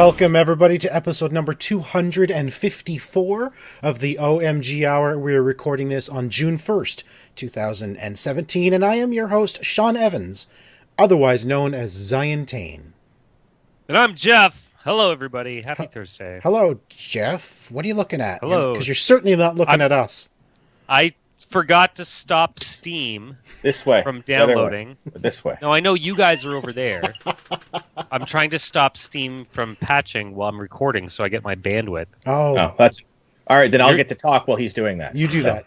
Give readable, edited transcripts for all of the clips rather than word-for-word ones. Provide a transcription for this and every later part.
Welcome, everybody, to episode number 254 of the OMG Hour. We're recording this on June 1st, 2017, and I am your host, Sean Evans, otherwise known as Zion Tane. And I'm Jeff. Hello, everybody. Happy Thursday. Hello, Jeff. What are you looking at? Hello. Because you're certainly not looking at us. I forgot to stop Steam this way from downloading. This way. No, I know you guys are over there. I'm trying to stop Steam from patching while I'm recording so I get my bandwidth. Oh, that's all right. Then I'll get to talk while he's doing that. You do that.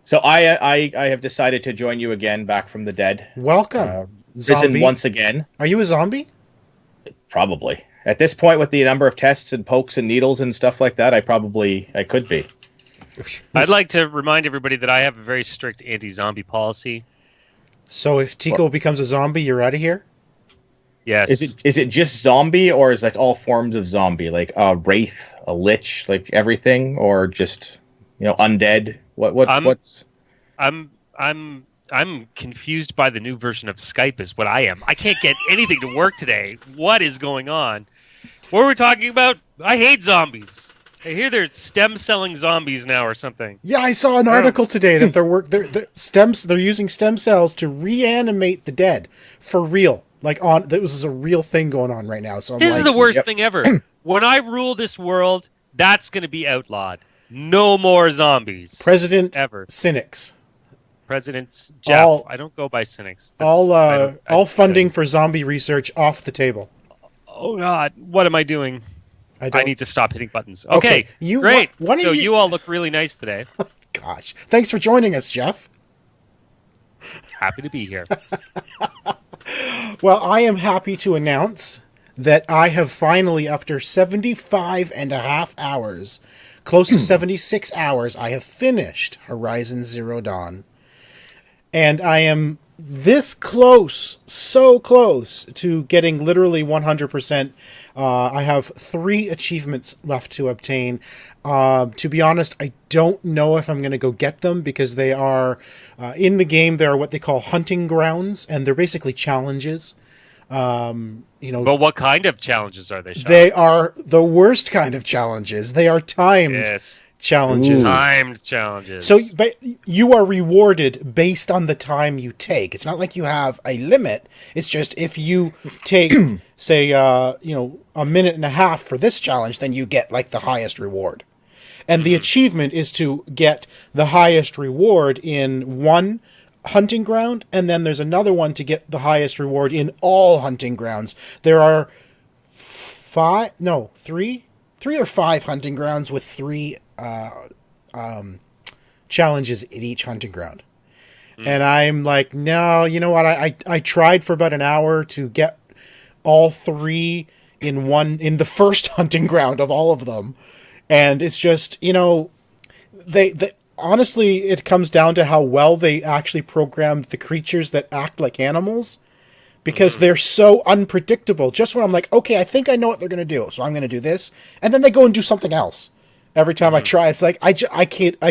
So I have decided to join you again, back from the dead. Welcome, risen once again. Are you a zombie? Probably. At this point, with the number of tests and pokes and needles and stuff like that, I could be. I'd like to remind everybody that I have a very strict anti-zombie policy. So if Tico becomes a zombie, you're out of here? Yes. Is it just zombie, or is like all forms of zombie, like a wraith, a lich, like everything, or just undead? What's? I'm confused by the new version of Skype is what I am. I can't get anything to work today. What is going on? What are we talking about? I hate zombies. I hear they're stem-selling zombies now or something. Yeah, I saw an article today that they're using stem cells to reanimate the dead for real. This is a real thing going on right now. So this is the worst thing ever. When I rule this world, that's going to be outlawed. No more zombies. President ever. Cynics. President Jeff. I don't go by cynics. All funding for zombie research off the table. Oh God, what am I doing? I need to stop hitting buttons. Okay, great. So you all look really nice today. Gosh, thanks for joining us, Jeff. Happy to be here. Well, I am happy to announce that I have finally, after 75 and a half hours, close to 76 hours, I have finished Horizon Zero Dawn. And I am this close, so close to getting literally 100%. I have 3 achievements left to obtain. To be honest, I don't know if I'm going to go get them because they are, in the game, there are what they call hunting grounds, and they're basically challenges. But what kind of challenges are they, Sean? They are the worst kind of challenges. They are timed challenges. Ooh. Timed challenges. So you are rewarded based on the time you take. It's not like you have a limit. It's just if you take, say, a minute and a half for this challenge, then you get like the highest reward. And the achievement is to get the highest reward in one hunting ground, and then there's another one to get the highest reward in all hunting grounds. There are 3 or 5 hunting grounds with 3 challenges at each hunting ground. And I'm like, no, you know what? I tried for about an hour to get all 3 in the first hunting ground of all of them. And it's just, they honestly, it comes down to how well they actually programmed the creatures that act like animals, because they're so unpredictable. Just when I'm like, okay, I think I know what they're going to do, so I'm going to do this, and then they go and do something else. Every time I try, it's like I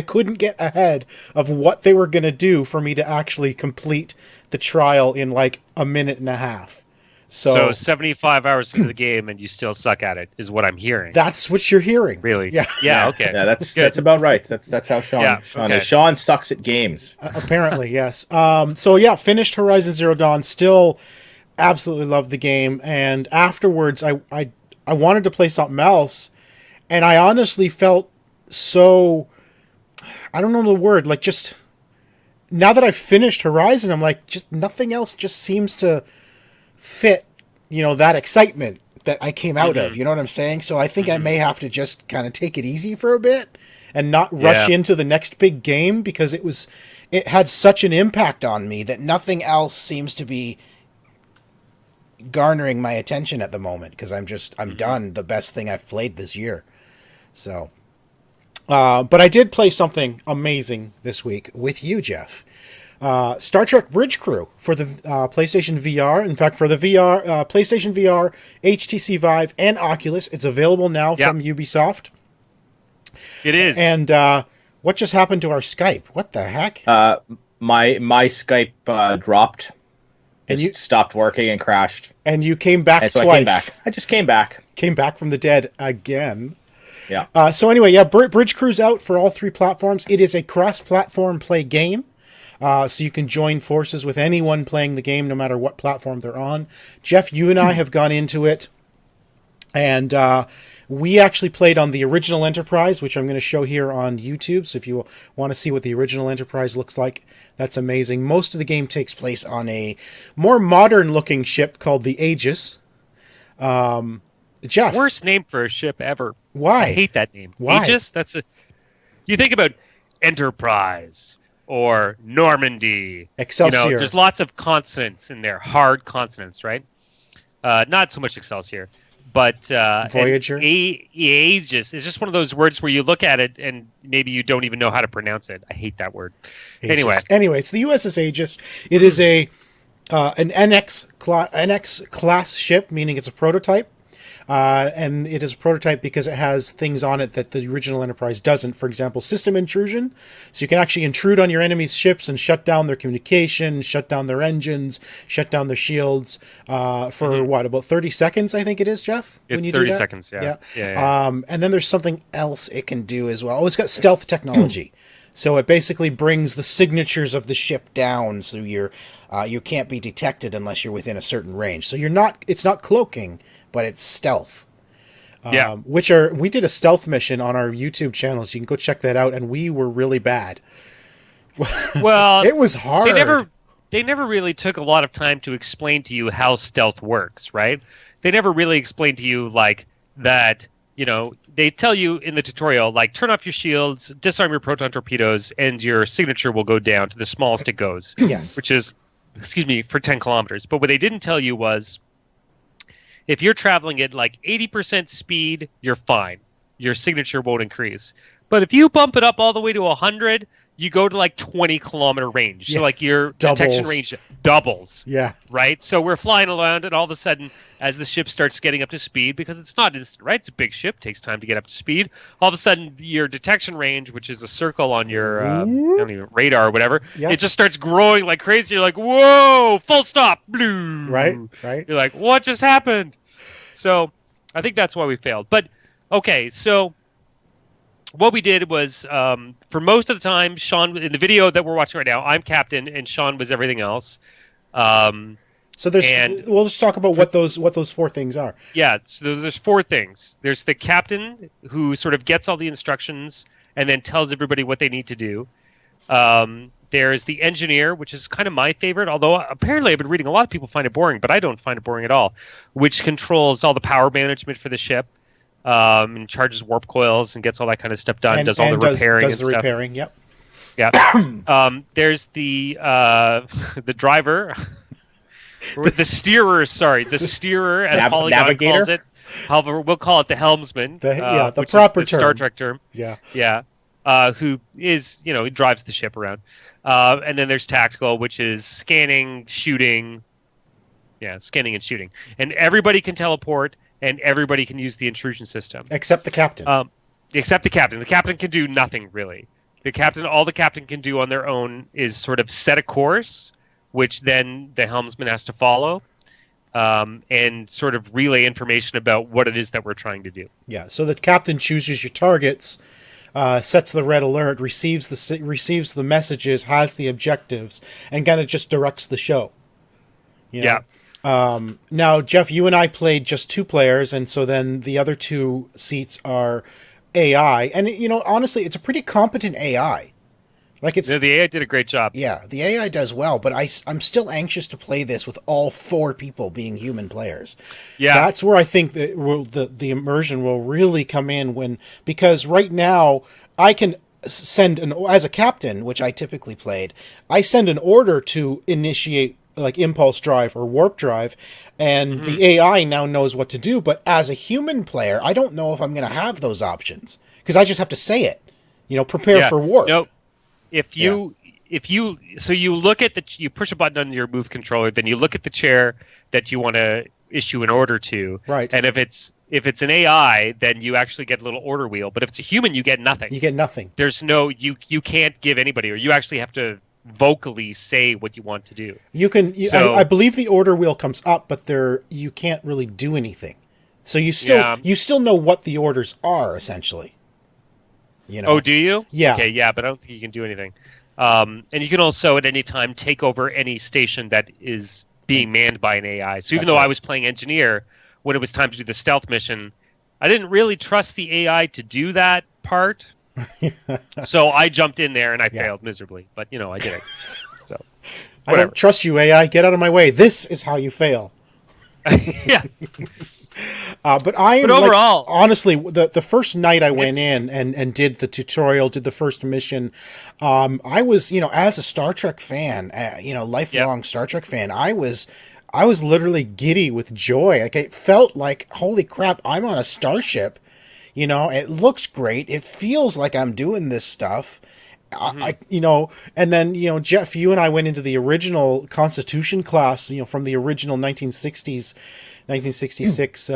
couldn't get ahead of what they were going to do for me to actually complete the trial in like a minute and a half. So 75 hours into the game and you still suck at it is what I'm hearing. That's what you're hearing. Really? Yeah. Okay. Yeah, that's about right. That's how Sean is. Sean sucks at games. Apparently, yes. Finished Horizon Zero Dawn. Still absolutely love the game. And afterwards, I wanted to play something else. And I honestly felt so, I don't know the word, like just, now that I've finished Horizon, I'm like, just nothing else just seems to fit, that excitement that I came out of, you know what I'm saying? So I think I may have to just kind of take it easy for a bit and not rush into the next big game, because it had such an impact on me that nothing else seems to be garnering my attention at the moment, because I'm done the best thing I've played this year. So, but I did play something amazing this week with you, Jeff. Star Trek Bridge Crew for the PlayStation VR. In fact, for the PlayStation VR, HTC Vive, and Oculus. It's available now from Ubisoft. It is. And what just happened to our Skype? What the heck? My Skype dropped. And you stopped working and crashed. And you came back twice. I came back. I just came back. came back from the dead again. Yeah. So anyway, yeah, Bridge Crew's out for all 3 platforms. It is a cross-platform play game. So you can join forces with anyone playing the game, no matter what platform they're on. Jeff, you and I have gone into it, and we actually played on the original Enterprise, which I'm going to show here on YouTube. So if you want to see what the original Enterprise looks like, that's amazing. Most of the game takes place on a more modern-looking ship called the Aegis. Jeff, Worst name for a ship ever. why? I hate that name. Why? Aegis? You think about Enterprise or Normandy. Excelsior. There's lots of consonants in there, hard consonants, right? Not so much Excelsior, but Voyager. Aegis is just one of those words where you look at it and maybe you don't even know how to pronounce it. I hate that word. Aegis. Anyway, it's the USS Aegis. It is an NX class ship, meaning it's a prototype. And it is a prototype because it has things on it that the original Enterprise doesn't. For example, system intrusion. So you can actually intrude on your enemy's ships and shut down their communication, shut down their engines, shut down their shields for about 30 seconds, I think it is, Jeff? It's when you 30 do that? seconds, yeah. And then there's something else it can do as well. Oh, it's got stealth technology. So it basically brings the signatures of the ship down, so you can't be detected unless you're within a certain range. So it's not cloaking, but it's stealth. We did a stealth mission on our YouTube channel, so you can go check that out, and we were really bad. Well, it was hard. They never really took a lot of time to explain to you how stealth works, right? They never really explained to you like that, they tell you in the tutorial, like, turn off your shields, disarm your proton torpedoes, and your signature will go down to the smallest it goes. Yes. Which is, for 10 kilometers. But what they didn't tell you was, if you're traveling at like 80% speed, you're fine. Your signature won't increase. But if you bump it up all the way to 100, you go to like 20-kilometer range. Yeah. So like your detection range doubles. Yeah. Right? So we're flying around, and all of a sudden, as the ship starts getting up to speed, because it's not instant, right? It's a big ship, takes time to get up to speed. All of a sudden, your detection range, which is a circle on your radar or whatever, it just starts growing like crazy. You're like, whoa, full stop. Blue. Right. You're like, what just happened? So I think that's why we failed. But, okay, so what we did was, for most of the time, Sean, in the video that we're watching right now, I'm captain, and Sean was everything else. So we'll just talk about what those 4 things are. Yeah, so there's 4 things. There's the captain, who sort of gets all the instructions and then tells everybody what they need to do. There's the engineer, which is kind of my favorite, although apparently I've been reading a lot of people find it boring, but I don't find it boring at all, which controls all the power management for the ship, and charges warp coils and gets all that kind of stuff done, and does all the repairing does and the stuff. repairing, yep. Yeah. There's the driver, the steerer, the steerer, as Polygon navigator? calls it. However, we'll call it the helmsman. The which proper is the term. Star Trek term. Yeah. Yeah. Who is, he drives the ship around. And then there's tactical, which is scanning, shooting. Yeah, scanning and shooting. And everybody can teleport, and everybody can use the intrusion system. Except the captain. Except the captain. The captain can do nothing, really. All the captain can do on their own is sort of set a course, which then the helmsman has to follow, and sort of relay information about what it is that we're trying to do. Yeah, so the captain chooses your targets, sets the red alert, receives the messages, has the objectives, and kind of just directs the show. Yeah. Now, Jeff, you and I played just 2 players, and so then the other 2 seats are AI. And, honestly, it's a pretty competent AI. The AI did a great job. Yeah, the AI does well, but I'm still anxious to play this with all 4 people being human players. Yeah, that's where I think that the immersion will really come in because right now I can send as a captain, which I typically played, I send an order to initiate like impulse drive or warp drive, and the AI now knows what to do. But as a human player, I don't know if I'm going to have those options because I just have to say it. Prepare for warp. No. If you look at you push a button on your move controller, then you look at the chair that you want to issue an order to. Right. And if it's an AI, then you actually get a little order wheel. But if it's a human, you get nothing. You get nothing. There's no you can't give anybody, or you actually have to vocally say what you want to do. You can. I believe the order wheel comes up, but you can't really do anything. So you still know what the orders are, essentially. You know? Oh, do you? Yeah. Okay, yeah, but I don't think you can do anything. And you can also at any time take over any station that is being manned by an AI. So even though I was playing engineer, when it was time to do the stealth mission, I didn't really trust the AI to do that part. So I jumped in there and I failed miserably. But, you know, I did it. So I don't trust you, AI. Get out of my way. This is how you fail. Yeah. But overall, like, honestly, the first night I went in and did the tutorial, did the first mission, I was, you know, as a Star Trek fan, lifelong Star Trek fan, I was literally giddy with joy. Like, it felt like, holy crap, I'm on a starship. You know, it looks great. It feels like I'm doing this stuff. And then, you know, Jeff, you and I went into the original Constitution class, you know, from the original 1966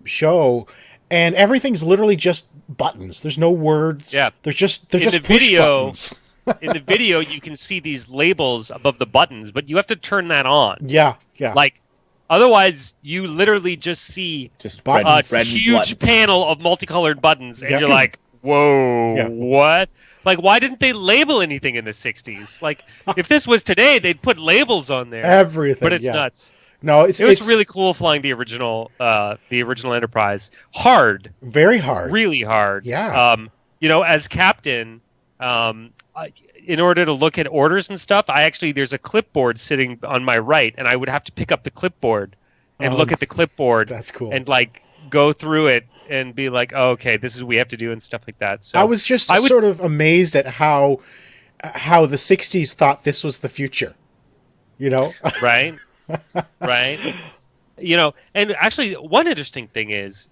show, and everything's literally just buttons. There's no words. Yeah. They're just push buttons. In the video, you can see these labels above the buttons, but you have to turn that on. Yeah. Like, otherwise, you literally just see a huge panel of multicolored buttons, and you're like, whoa, what? Like, why didn't they label anything in the 60s? Like, if this was today, they'd put labels on there. Everything, but it's nuts. No, it was really cool flying the original Enterprise. Hard, very hard, really hard. Yeah. You know, as captain, in order to look at orders and stuff, there's a clipboard sitting on my right, and I would have to pick up the clipboard and look at the clipboard. That's cool. And like go through it and be like, oh, okay, this is what we have to do and stuff like that. So I was just sort of amazed at how the 60s thought this was the future. You know? Right. Right. You know, and actually one interesting thing is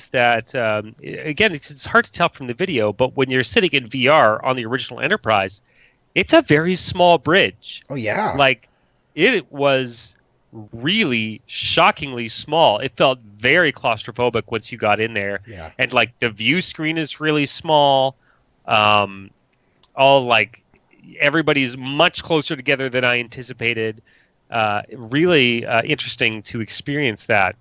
that, again, it's hard to tell from the video, but when you're sitting in VR on the original Enterprise, it's a very small bridge. Oh, yeah. Like, it was really shockingly small. It felt very claustrophobic once you got in there. Yeah. And, like, the view screen is really small. Everybody's much closer together than I anticipated. Really interesting to experience that.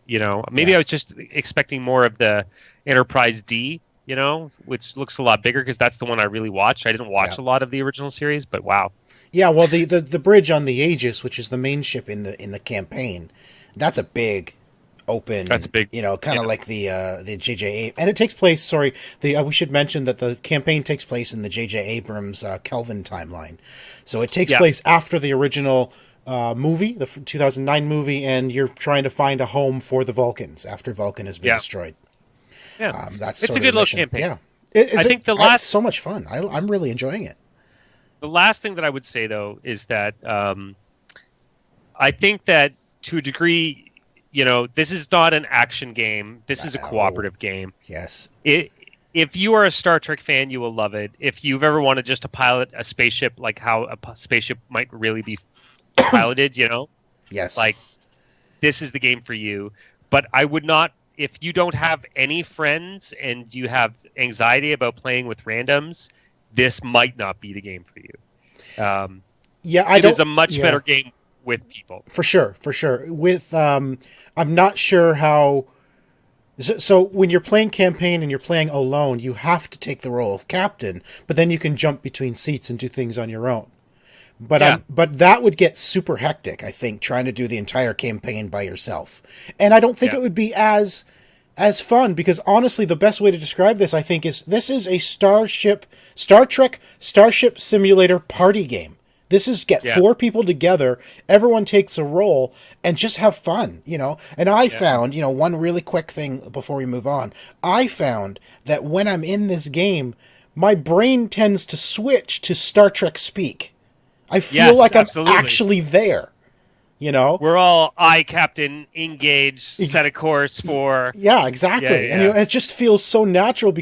You know, maybe I was just expecting more of the Enterprise D, you know, which looks a lot bigger because that's the one I really watched. I didn't watch a lot of the original series, but wow. Yeah, well, the bridge on the Aegis, which is the main ship in the campaign, that's a big open. That's big. You know, kind of like the J.J. And it takes place. Sorry, we should mention that the campaign takes place in the J.J. Abrams Kelvin timeline, so it takes place after the original movie, the 2009 movie, and you're trying to find a home for the Vulcans after Vulcan has been destroyed. Yeah, that's it's a good little campaign. Yeah, I think it's so much fun. I'm really enjoying it. The last thing that I would say, though, is that I think that to a degree, you know, this is not an action game. This is a cooperative game. Yes. If you are a Star Trek fan, you will love it. If you've ever wanted just to pilot a spaceship, like how a spaceship might really be piloted, you know? Yes. Like, this is the game for you. But I would not, if you don't have any friends and you have anxiety about playing with randoms, this might not be the game for you. It is a much better game with people. For sure. With, I'm not sure how... So when you're playing campaign and you're playing alone, you have to take the role of captain, but then you can jump between seats and do things on your own. But but that would get super hectic, I think, trying to do the entire campaign by yourself. And I don't think it would be as fun, because honestly, the best way to describe this, I think, is this is a Star Trek Starship Simulator party game. This is get 4 people together, everyone takes a role, and just have fun, you know? And I found, you know, one really quick thing before we move on, I found that when I'm in this game, my brain tends to switch to Star Trek speak. I feel like I'm actually there, you know? We're all captain, engaged, set a course for... Yeah, exactly. And you know, it just feels so natural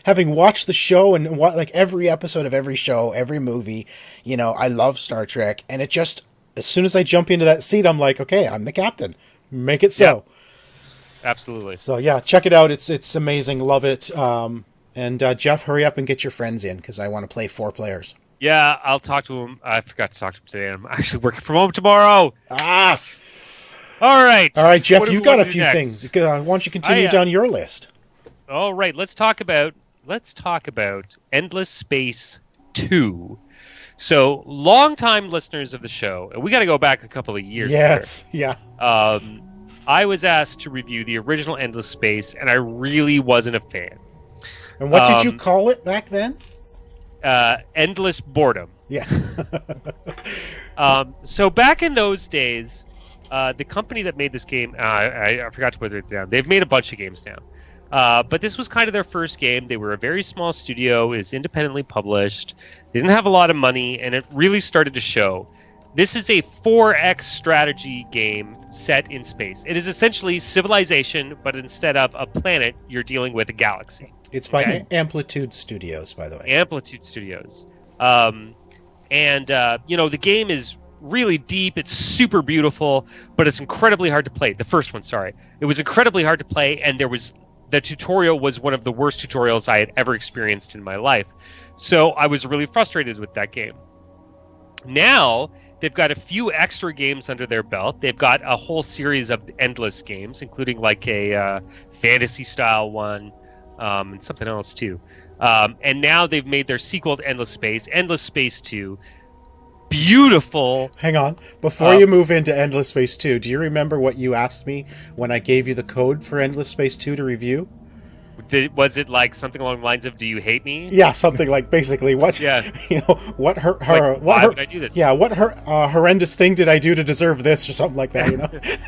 having watched the show and like every episode of every show, every movie. You know, I love Star Trek, and it just, as soon as I jump into that seat, I'm like, okay, I'm the captain. Make it so. Yeah, absolutely. So yeah, check it out. It's amazing. Love it. And Jeff, hurry up and get your friends in, because I want to play 4 players. Yeah, I'll talk to him. I forgot to talk to him today. I'm actually working from home tomorrow. All right. All right, Jeff, What do you've we got a wanna do few next? things. Why don't you continue down your list? All right, let's talk about Endless Space 2. So, longtime listeners of the show, and we got to go back a couple of years Yes, yeah. here. I was asked to review the original Endless Space, and I really wasn't a fan. And what did you call it back then? Endless Boredom. Yeah. So back in those days, the company that made this game, I forgot to put it down. They've made a bunch of games now. But this was kind of their first game. They were a very small studio. It was independently published. They didn't have a lot of money, and it really started to show. This is a 4X strategy game set in space. It is essentially Civilization, but instead of a planet, you're dealing with a galaxy. It's by Amplitude Studios, by the way. Amplitude Studios. The game is really deep. It's super beautiful, but it's incredibly hard to play. The first one, sorry. It was incredibly hard to play, and the tutorial was one of the worst tutorials I had ever experienced in my life. So I was really frustrated with that game. Now, they've got a few extra games under their belt. They've got a whole series of endless games, including like a fantasy-style one, and something else too. And now they've made their sequel to Endless Space 2. Beautiful. Hang on. Before you move into Endless Space 2, do you remember what you asked me when I gave you the code for Endless Space 2 to review? Was it like something along the lines of "Do you hate me"? Yeah, something like basically what? Yeah. What why would I do this? Yeah, what horrendous thing did I do to deserve this, or something like that?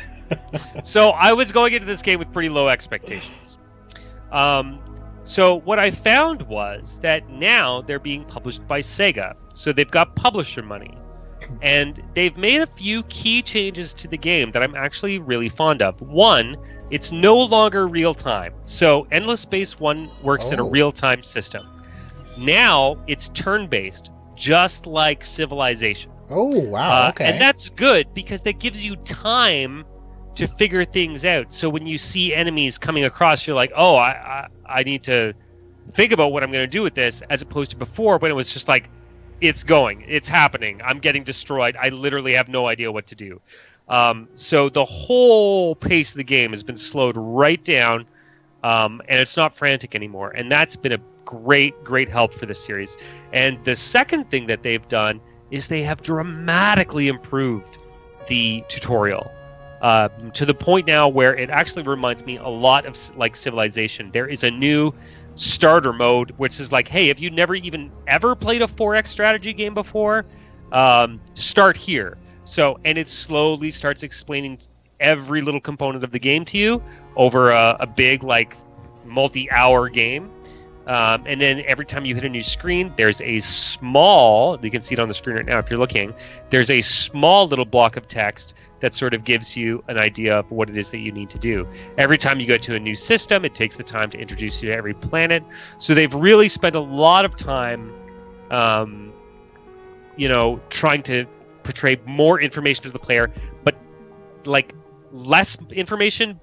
So I was going into this game with pretty low expectations. So what I found was that now they're being published by Sega, so they've got publisher money, and they've made a few key changes to the game that I'm actually really fond of. One, it's no longer real time. So Endless Space 1 works in a real time system. Now it's turn-based, just like Civilization. Oh, wow. Okay. And that's good because that gives you time to figure things out. So when you see enemies coming across, you're like, oh, I need to think about what I'm going to do with this, as opposed to before when it was just like, it's happening, I'm getting destroyed, I literally have no idea what to do. So the whole pace of the game has been slowed right down, and it's not frantic anymore. And that's been a great help for this series. And the second thing that they've done is they have dramatically improved the tutorial to the point now where it actually reminds me a lot of like Civilization. There is a new starter mode, which is like, hey, if you never even ever played a 4X strategy game before, start here. So, and it slowly starts explaining every little component of the game to you over a big, like, multi-hour game. And then every time you hit a new screen, there's a small, you can see it on the screen right now if you're looking, there's a small little block of text that sort of gives you an idea of what it is that you need to do. Every time you go to a new system, it takes the time to introduce you to every planet. So they've really spent a lot of time, trying to portray more information to the player, but like less information,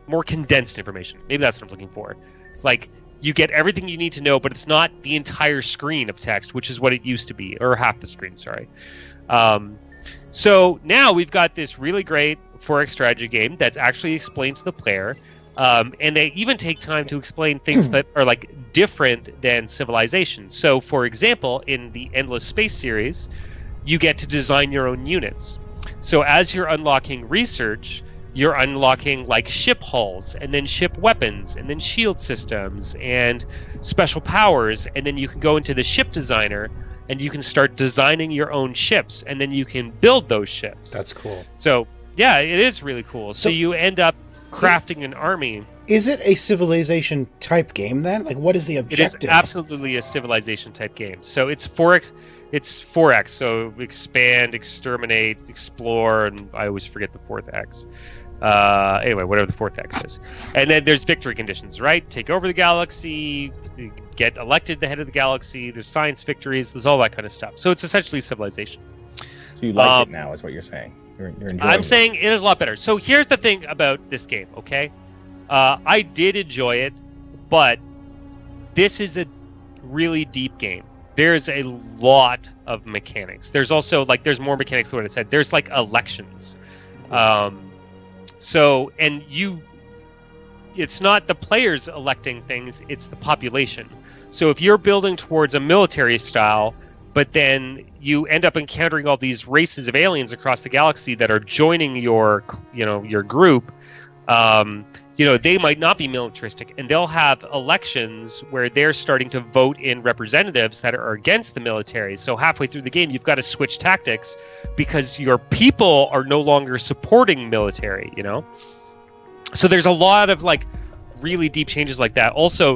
more condensed information. Maybe that's what I'm looking for. Like, you get everything you need to know, but it's not the entire screen of text, which is what it used to be, or half the screen, sorry. So now we've got this really great 4X strategy game that's actually explained to the player, and they even take time to explain things that are like different than Civilization. So, for example, in the Endless Space series, you get to design your own units. So as you're unlocking research, you're unlocking like ship hulls, and then ship weapons, and then shield systems, and special powers, and then you can go into the ship designer, and you can start designing your own ships, and then you can build those ships. That's cool. So, yeah, it is really cool. So you end up crafting an army. Is it a Civilization type game then? Like, what is the objective? It is absolutely a Civilization type game. So it's 4X. It's 4X, so expand, exterminate, explore, and I always forget the fourth X. Anyway, whatever the fourth X is. And then there's victory conditions, right? Take over the galaxy, get elected the head of the galaxy, there's science victories, there's all that kind of stuff. So it's essentially Civilization. So you like it now, is what you're saying. You're enjoying I'm saying it is a lot better. So here's the thing about this game, okay? I did enjoy it, but this is a really deep game. There's a lot of mechanics. There's also, like, there's more mechanics than what I said. There's, like, elections. So, and it's not the players electing things, it's the population. So if you're building towards a military style, but then you end up encountering all these races of aliens across the galaxy that are joining your group, they might not be militaristic, and they'll have elections where they're starting to vote in representatives that are against the military. So halfway through the game, you've got to switch tactics because your people are no longer supporting military, So there's a lot of really deep changes like that. Also,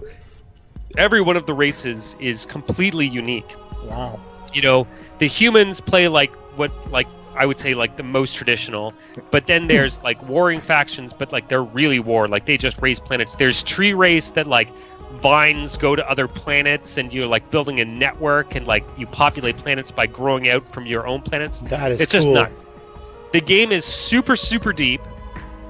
every one of the races is completely unique. Wow. The humans play I would say the most traditional, but then there's warring factions, but they're really war, they just raise planets. There's tree race that vines go to other planets, and you're building a network, and you populate planets by growing out from your own planets. That is it's cool. Just nuts. The game is super, super deep.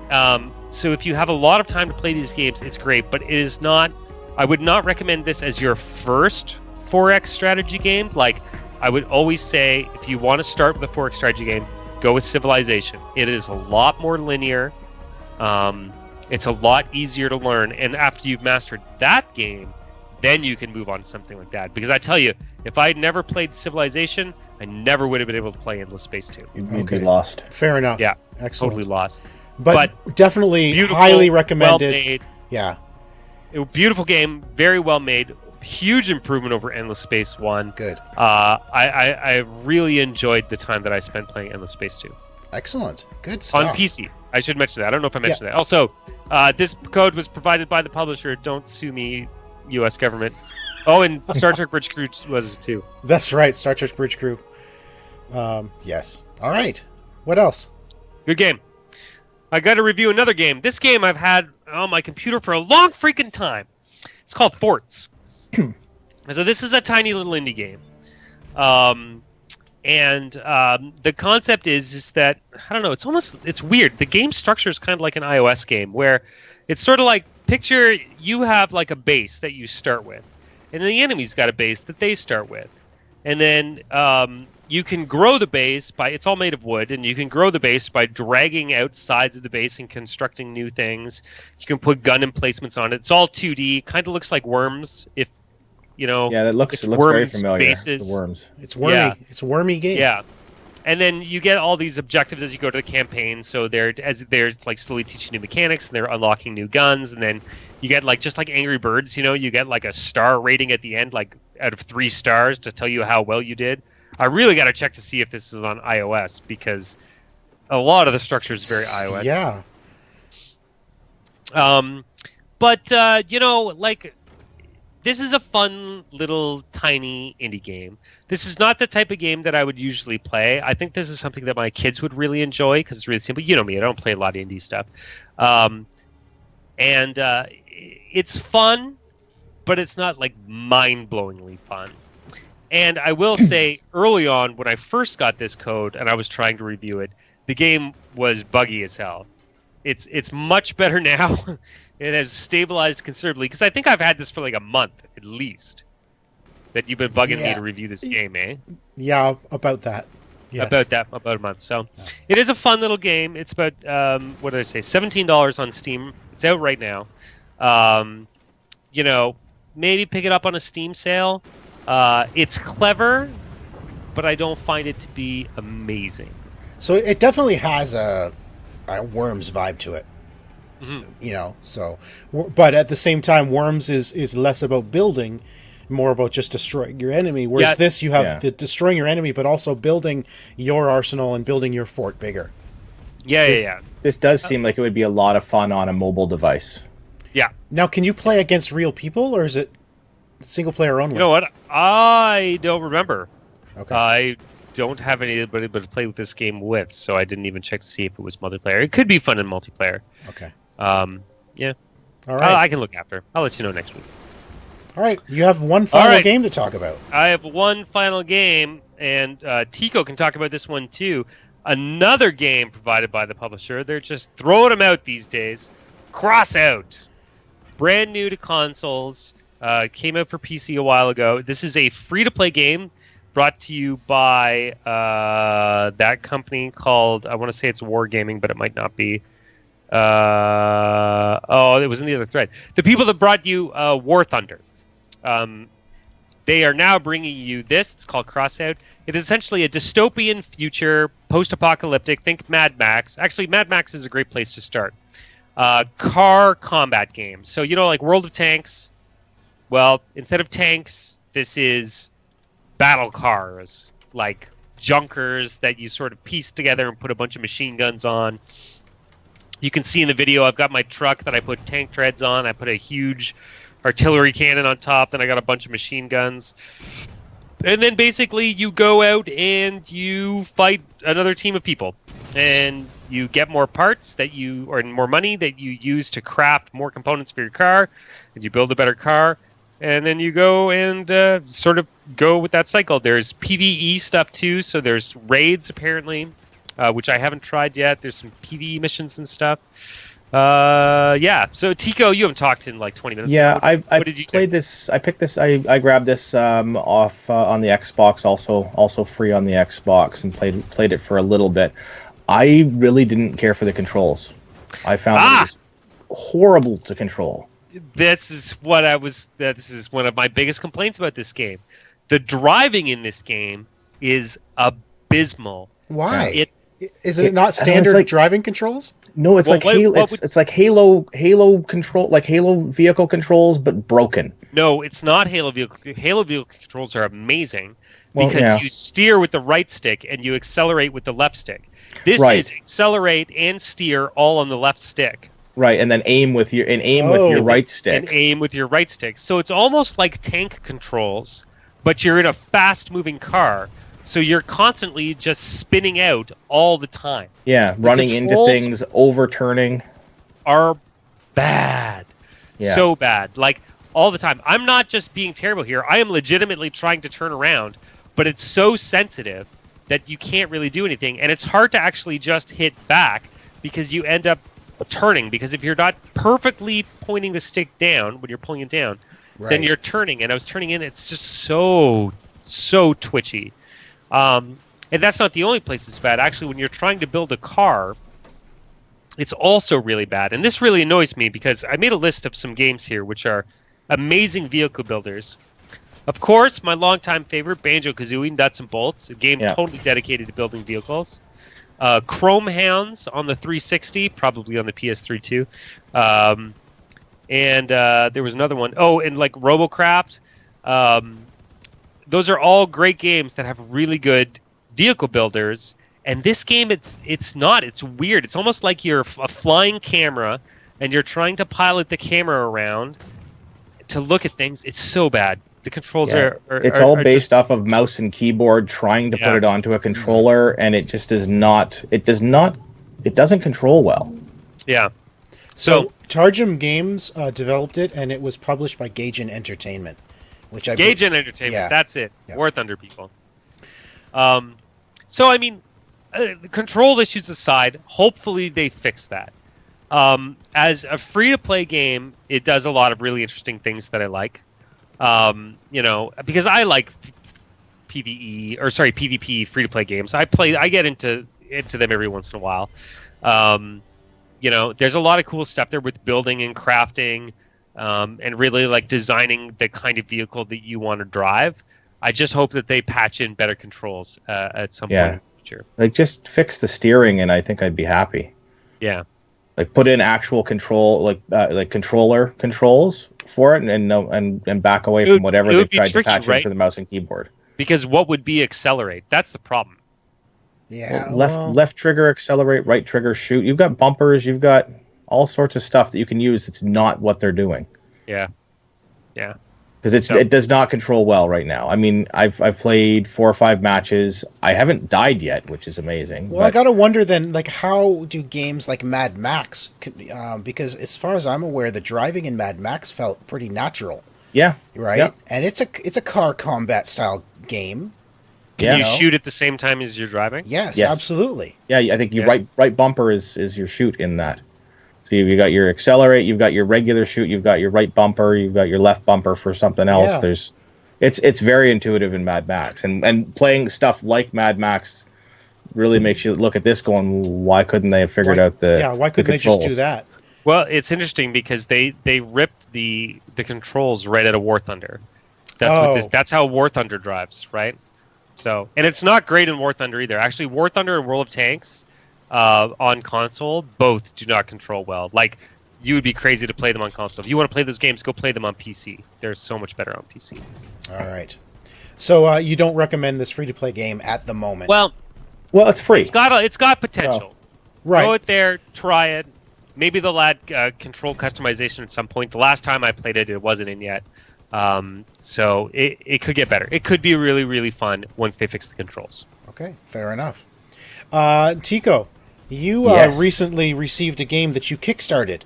So if you have a lot of time to play these games, it's great, but it is not. I would not recommend this as your first 4X strategy game. I would always say, if you want to start with a 4X strategy game, go with Civilization. It is a lot more linear. It's a lot easier to learn. And after you've mastered that game, then you can move on to something like that. Because I tell you, if I had never played Civilization, I never would have been able to play Endless Space 2. You'd be lost. Fair enough. Yeah, excellent. totally lost. But definitely beautiful, highly recommended. Well-made. Yeah. Beautiful game, very well made. Huge improvement over Endless Space 1. Good. I really enjoyed the time that I spent playing Endless Space 2. Excellent. Good stuff. On PC. I should mention that. I don't know if I mentioned that. Also, this code was provided by the publisher. Don't sue me, U.S. government. Oh, and Star Trek Bridge Crew was too. That's right, Star Trek Bridge Crew. Yes. All right. What else? Good game. I got to review another game. This game I've had on my computer for a long freaking time. It's called Forts. So this is a tiny little indie game. And the concept is that, I don't know, it's weird. The game structure is kind of like an iOS game where it's sort of like, picture you have a base that you start with, and then the enemy's got a base that they start with. And then you can grow the base it's all made of wood, and you can grow the base by dragging out sides of the base and constructing new things. You can put gun emplacements on it. It's all 2D, kind of looks like Worms, Yeah, it looks very familiar. Bases. The Worms. It's wormy. Yeah. It's a wormy game. Yeah. And then you get all these objectives as you go to the campaign. So they're slowly teaching new mechanics, and they're unlocking new guns. And then you get just like Angry Birds, you get a star rating at the end, out of 3 stars to tell you how well you did. I really got to check to see if this is on iOS, because a lot of the structure is very iOS. Yeah. This is a fun little tiny indie game. This is not the type of game that I would usually play. I think this is something that my kids would really enjoy because it's really simple. You know me, I don't play a lot of indie stuff. It's fun, but it's not mind-blowingly fun. And I will say, early on, when I first got this code and I was trying to review it, the game was buggy as hell. It's much better now. It has stabilized considerably, because I think I've had this for a month at least. That you've been bugging me to review this game, eh? Yeah, about that. Yes. About a month. So It is a fun little game. It's about what did I say? $17 on Steam. It's out right now. Maybe pick it up on a Steam sale. It's clever, but I don't find it to be amazing. So it definitely has a Worms vibe to it. Mm-hmm. But at the same time, Worms is less about building, more about just destroying your enemy. Whereas this, you have the destroying your enemy, but also building your arsenal and building your fort bigger. Yeah. This does seem like it would be a lot of fun on a mobile device. Yeah. Now, can you play against real people, or is it single player only? You know what? I don't remember. Okay. I don't have anybody to play with this game with, so I didn't even check to see if it was multiplayer. It could be fun in multiplayer. Okay. Yeah. All right. I can look after. I'll let you know next week. All right. You have one final game to talk about. I have one final game, and Tico can talk about this one too. Another game provided by the publisher. They're just throwing them out these days. Crossout. Brand new to consoles. Came out for PC a while ago. This is a free-to-play game brought to you by that company called, I want to say it's Wargaming, but it might not be. It was in the other thread. The people that brought you War Thunder. They are now bringing you this. It's called Crossout. It is essentially a dystopian future, post-apocalyptic. Think Mad Max. Actually, Mad Max is a great place to start. Car combat game. So, like World of Tanks. Well, instead of tanks, this is battle cars, like junkers that you sort of piece together and put a bunch of machine guns on. You can see in the video, I've got my truck that I put tank treads on. I put a huge artillery cannon on top. Then I got a bunch of machine guns. And then basically you go out and you fight another team of people. And you get more parts or more money that you use to craft more components for your car. And you build a better car. And then you go and sort of go with that cycle. There's PvE stuff too. So there's raids apparently, which I haven't tried yet. There's some PvE missions and stuff. So Tico, you haven't talked in like 20 minutes. Yeah, I did you played think? this. I picked this. I grabbed this off on the Xbox, also free on the Xbox, and played it for a little bit. I really didn't care for the controls. I found it was horrible to control. This is one of my biggest complaints about this game. The driving in this game is abysmal. Why? Isn't it not standard driving controls? No, it's it's like Halo control, like Halo vehicle controls, but broken. No, it's not Halo vehicle. Halo vehicle controls are amazing because you steer with the right stick and you accelerate with the left stick. This is accelerate and steer all on the left stick. Right, and then aim with your right stick. And aim with your right stick. So it's almost like tank controls, but you're in a fast-moving car. So you're constantly just spinning out all the time. Yeah, running into things, overturning. Are bad. Yeah. So bad. Like, all the time. I'm not just being terrible here. I am legitimately trying to turn around, but it's so sensitive that you can't really do anything. And it's hard to actually just hit back because you end up turning. Because if you're not perfectly pointing the stick down when you're pulling it down, then you're turning. And I was turning in. It's just so twitchy. And that's not the only place it's bad. Actually, when you're trying to build a car, it's also really bad. And this really annoys me because I made a list of some games here which are amazing vehicle builders. Of course, my longtime favorite, Banjo-Kazooie Nuts and Bolts, a game totally dedicated to building vehicles. Chrome Hounds on the 360, probably on the PS3 too. And there was another one. Oh, and like Robocraft. Those are all great games that have really good vehicle builders. And this game, it's not. It's weird. It's almost like you're a flying camera and you're trying to pilot the camera around to look at things. It's so bad. The controls are all based off of mouse and keyboard, trying to put it onto a controller, and it just does not. It doesn't control well. Yeah. So Targum Games developed it, and it was published by Gaijin Entertainment. Gaijin Entertainment, that's it. Yeah. War Thunder people. So I mean, the control issues aside, hopefully they fix that. As a free-to-play game, it does a lot of really interesting things that I like. Because I like PvP free-to-play games. I get into them every once in a while. There's a lot of cool stuff there with building and crafting. And really like designing the kind of vehicle that you want to drive. I just hope that they patch in better controls at some point in the future. Like just fix the steering, and I think I'd be happy. Yeah. Like put in actual control, like controller controls for it, and back away from whatever they've tried to patch in for the mouse and keyboard. Because what would be accelerate? That's the problem. Yeah. Left trigger accelerate, right trigger shoot. You've got bumpers. You've got all sorts of stuff that you can use that's not what they're doing. Yeah. Because it does not control well right now. I mean, I've played 4 or 5 matches. I haven't died yet, which is amazing. Well, I gotta wonder then, like, how do games like Mad Max? Because as far as I'm aware, the driving in Mad Max felt pretty natural. Yeah. Right. Yeah. And it's a car combat style game. Can you shoot at the same time as you're driving? Yes. Absolutely. Yeah, I think your right bumper is your shoot in that. So you got your accelerate, you've got your regular shoot, you've got your right bumper, you've got your left bumper for something else. Yeah. It's very intuitive in Mad Max, and playing stuff like Mad Max really makes you look at this going, why couldn't they have figured out the why couldn't they just do that? Well, it's interesting because they ripped the controls right out of War Thunder. That's how War Thunder drives, right? So, and it's not great in War Thunder either. Actually, War Thunder and World of Tanks on console both do not control well. Like, you would be crazy to play them on console. If you want to play those games, go play them on PC. They're so much better on PC. All right. So you don't recommend this free-to-play game at the moment? Well, it's free. It's got potential. Right. Go out there, try it. Maybe they'll add control customization at some point. The last time I played it, it wasn't in yet. So it could get better. It could be really, really fun once they fix the controls. Okay, fair enough. Tico, you recently received a game that you kickstarted.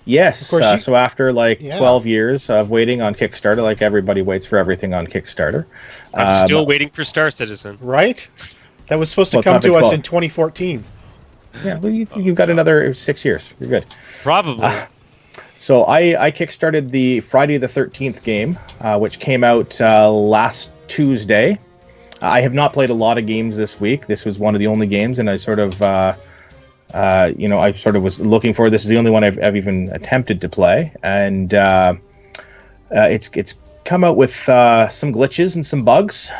Yes, of course so after 12 years of waiting on Kickstarter, like everybody waits for everything on Kickstarter. I'm still waiting for Star Citizen. Right? That was supposed to come to us in 2014. Yeah, well, you've got another 6 years. You're good. Probably. So I kickstarted the Friday the 13th game, which came out last Tuesday. I have not played a lot of games this week. This was one of the only games, and I sort of, I sort of was looking for. This is the only one I've even attempted to play, and it's come out with some glitches and some bugs.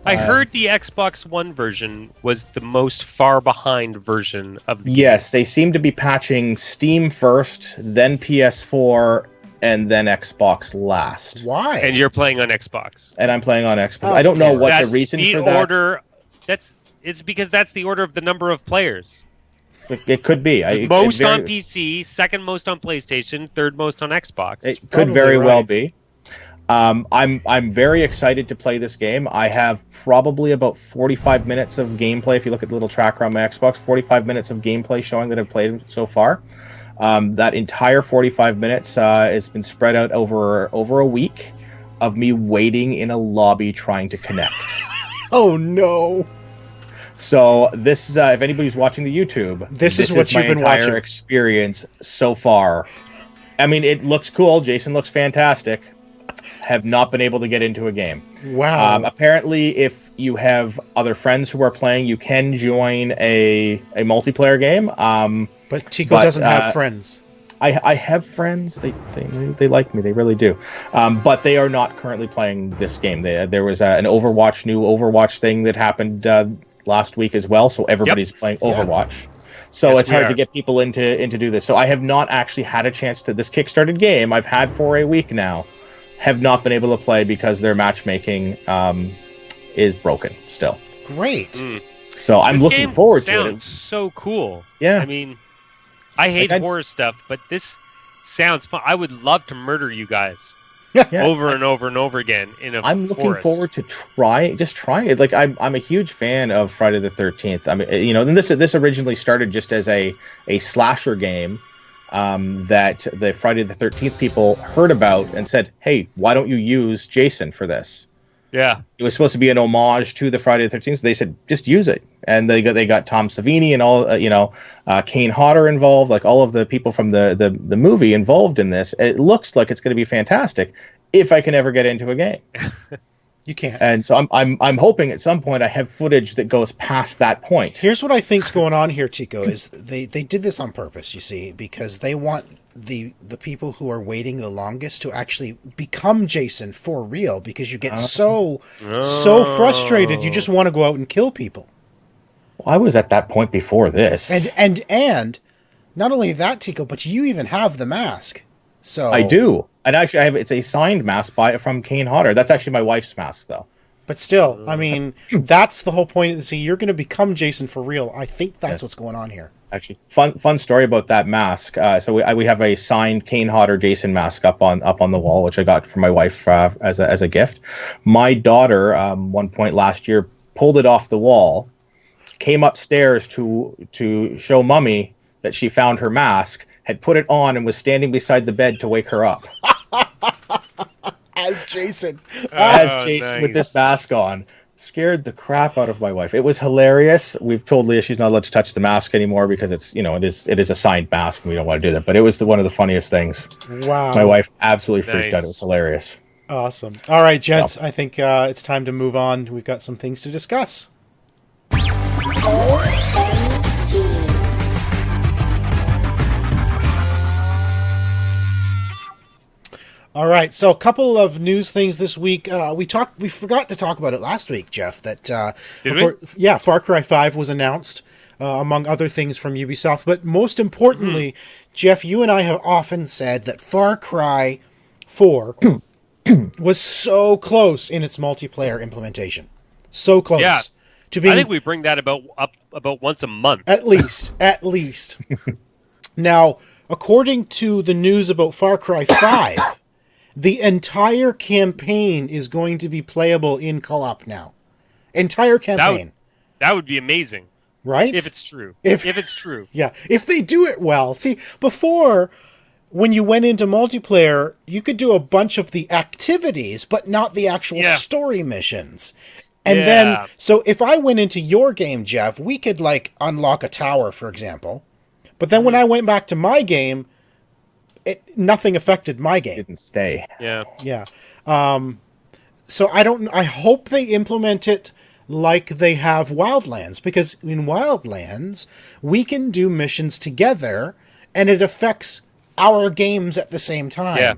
I heard the Xbox One version was the most far behind version of the game. Yes, they seem to be patching Steam first, then PS4, and then Xbox last. Why? And you're playing on Xbox. And I'm playing on Xbox. I don't know what the reason for that. It's because that's the order of the number of players. It could be. Most on PC, second most on PlayStation, third most on Xbox. It could very well be. I'm very excited to play this game. I have probably about 45 minutes of gameplay. If you look at the little tracker on my Xbox, 45 minutes of gameplay showing that I've played so far. That entire 45 minutes has been spread out over a week of me waiting in a lobby trying to connect. Oh no! So this is if anybody's watching the YouTube, this is what you've been watching. Experience so far. I mean, it looks cool. Jason looks fantastic. Have not been able to get into a game. Wow. Apparently, if you have other friends who are playing, you can join a multiplayer game. But Tico doesn't have friends. I have friends. They like me. They really do. But they are not currently playing this game. There was an new Overwatch thing that happened last week as well. So everybody's playing Overwatch. So it's hard to get people into do this. So I have not actually had a chance to. This Kickstarted game I've had for a week now. Have not been able to play because their matchmaking is broken still. Great. So I'm looking forward to it. Sounds so cool. Yeah. I mean, I hate horror stuff, but this sounds fun. I would love to murder you guys over and over and over again in a I'm looking forest. forward to trying it. Like I'm a huge fan of Friday the 13th. I mean, and this originally started just as a slasher game. That the Friday the 13th people heard about and said, hey, why don't you use Jason for this? Yeah. It was supposed to be an homage to the Friday the 13th. So they said, just use it. And they got Tom Savini and all, Kane Hodder involved, like all of the people from the movie involved in this. It looks like it's going to be fantastic if I can ever get into a game. You can't. And so I'm hoping at some point I have footage that goes past that point. Here's what I think's going on here, Tico, is they did this on purpose, you see, because they want the people who are waiting the longest to actually become Jason for real, because you get so frustrated you just want to go out and kill people. Well, I was at that point before this. And not only that, Tico, but you even have the mask. So I do. And actually, it's a signed mask from Kane Hodder. That's actually my wife's mask, though. But still, I mean, that's the whole point. See, you're going to become Jason for real. I think that's what's going on here. Actually, fun story about that mask. So we have a signed Kane Hodder Jason mask up on the wall, which I got from my wife as a gift. My daughter, one point last year, pulled it off the wall, came upstairs to show Mummy that she found her mask, had put it on, and was standing beside the bed to wake her up. As Jason. Nice. With this mask on. Scared the crap out of my wife. It was hilarious. We've told Leah she's not allowed to touch the mask anymore because it's it is a signed mask and we don't want to do that. But it was one of the funniest things. Wow. My wife absolutely freaked out. It was hilarious. Awesome. All right, gents. I think it's time to move on. We've got some things to discuss. OMG. All right, so a couple of news things this week. We forgot to talk about it last week, Jeff. That Did we? Yeah, Far Cry 5 was announced, among other things from Ubisoft. But most importantly, Jeff, you and I have often said that Far Cry 4 was so close in its multiplayer implementation, so close Yeah. to being I think we bring that about once a month. at least. Now, according to the news about Far Cry 5. The entire campaign is going to be playable in co-op now. Entire campaign. That would be amazing. Right? If it's true. If it's true. Yeah. If they do it well. See, before, when you went into multiplayer, you could do a bunch of the activities, but not the actual story missions. And then, so if I went into your game, Jeff, we could, like, unlock a tower, for example. But then when I went back to my game, nothing affected my game. Didn't stay. Yeah. Yeah. So I hope they implement it like they have Wildlands, because in Wildlands, we can do missions together and it affects our games at the same time. Yeah.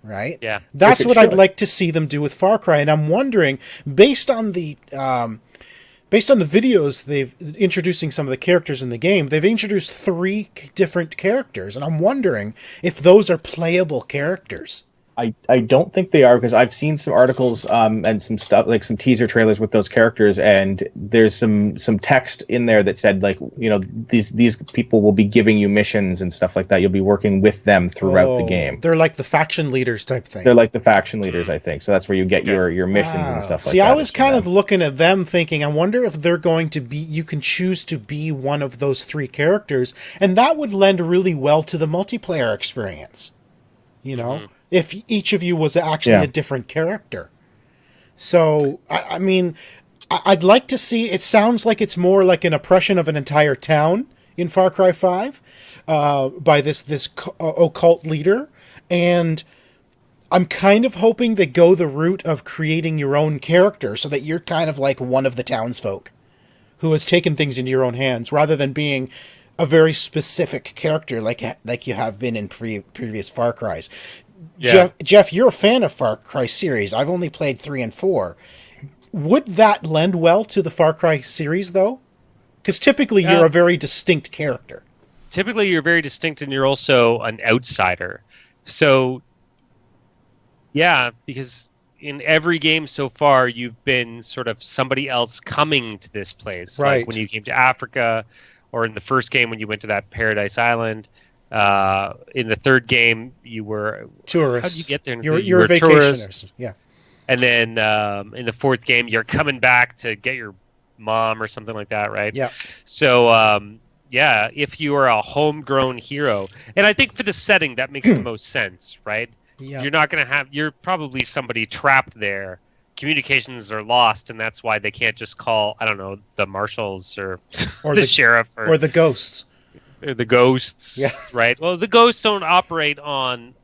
Right? Yeah. That's Which it what I'd should. like to see them do with Far Cry. And I'm wondering, based on the videos they've introducing some of the characters in the game, they've introduced 3 different characters, and I'm wondering if those are playable characters. I don't think they are, because I've seen some articles and some stuff, like some teaser trailers with those characters, and there's some text in there that said, like, you know, these people will be giving you missions and stuff like that. You'll be working with them throughout the game. They're like the faction leaders type thing. They're like the faction leaders, I think. So that's where you get your missions and stuff like that. See, I was kind of looking at them thinking, I wonder if they're going to be, you can choose to be one of those 3 characters, and that would lend really well to the multiplayer experience. You know? If each of you was actually a different character. So, I mean, I'd like to see, it sounds like it's more like an oppression of an entire town in Far Cry 5 by this occult leader. And I'm kind of hoping they go the route of creating your own character so that you're kind of like one of the townsfolk who has taken things into your own hands, rather than being a very specific character like you have been in previous Far Cries. Yeah. Jeff, you're a fan of Far Cry series. I've only played 3 and 4. Would that lend well to the Far Cry series, though? Because typically you're a very distinct character. Typically you're very distinct, and you're also an outsider. So, yeah, because in every game so far, you've been sort of somebody else coming to this place. Right. Like when you came to Africa, or in the first game when you went to that Paradise Island. In the third game, you were Tourists. How did you get there? You're a vacationers. tourist. Yeah. And then in the fourth game, you're coming back to get your mom or something like that, right? Yeah. So, yeah, if you are a homegrown hero, and I think for the setting, that makes the most sense, right? Yeah. You're not going to have, you're probably somebody trapped there. Communications are lost, and that's why they can't just call, I don't know, the marshals or the sheriff or the ghosts. The ghosts, right? Well, the ghosts don't operate on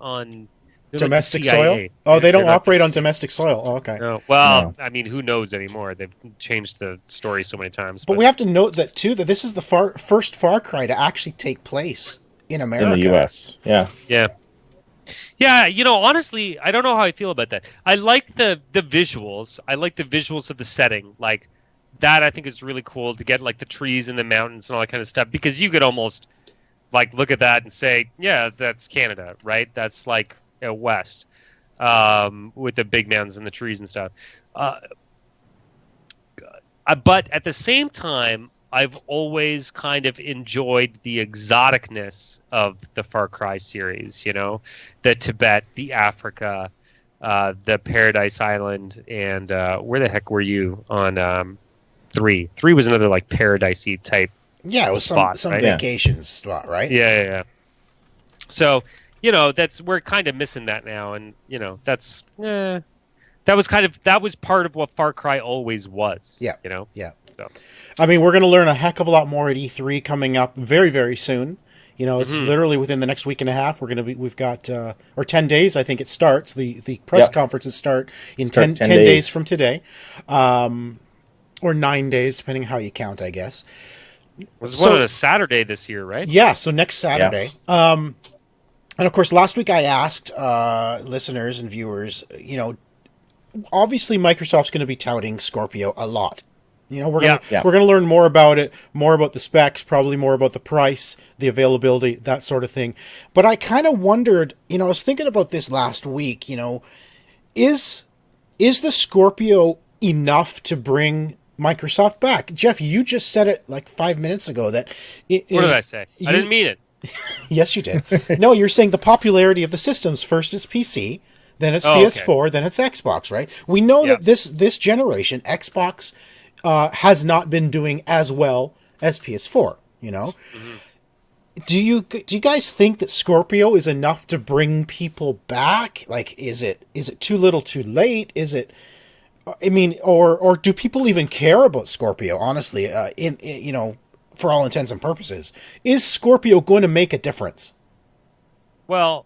domestic like soil. Oh, they don't operate on domestic soil. Oh, okay. No. Well, I mean, who knows anymore? They've changed the story so many times. But we have to note that too, that this is the first Far Cry to actually take place in America, in the U.S. Yeah. Yeah, you know, honestly, I don't know how I feel about that. I like the visuals. I like the visuals of the setting. Like, that I think is really cool to get, like, the trees and the mountains and all that kind of stuff, because you could almost, like, look at that and say, yeah, that's Canada, right? That's, like, west, with the big mountains and the trees and stuff. But at the same time, I've always kind of enjoyed the exoticness of the Far Cry series, you know? The Tibet, the Africa, the Paradise Island, and where the heck were you on 3? 3 was another, like, paradise-y type Yeah, it was spot, some right? vacation spot, right? Yeah. So, you know, we're kind of missing that now, and, you know, that was part of what Far Cry always was. Yeah. You know? Yeah. So. I mean, we're going to learn a heck of a lot more at E3 coming up very, very soon. You know, it's literally within the next week and a half. We've got, or 10 days, I think it starts. The press conferences start in 10 days from today. or 9 days, depending how you count, I guess. Was one on a Saturday this year, right? Yeah, so next Saturday. And of course, last week I asked listeners and viewers, obviously Microsoft's going to be touting Scorpio a lot. We're gonna learn more about it, more about the specs, probably more about the price, the availability, that sort of thing. But I kind of wondered, I was thinking about this last week. Is the Scorpio enough to bring Microsoft back? Jeff, you just said it like 5 minutes ago. What did I say? I didn't mean it. Yes, you did. No, you're saying the popularity of the systems. First is PC, then it's PS4, then it's Xbox, right? We know that this generation, Xbox has not been doing as well as PS4, Mm-hmm. Do you guys think that Scorpio is enough to bring people back? Like, is it too little too late? Is it, or do people even care about Scorpio, honestly, for all intents and purposes? Is Scorpio going to make a difference? Well,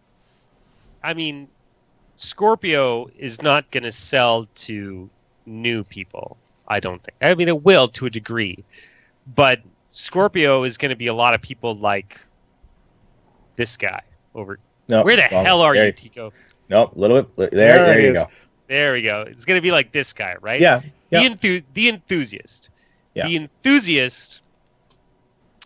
Scorpio is not going to sell to new people. I don't think. It will to a degree, but Scorpio is going to be a lot of people like this guy over. Nope, where the hell are you, Tico? Nope, a little bit. There you go. There we go. It's going to be like this guy, right? Yeah. The enthusiast. Yeah. The enthusiast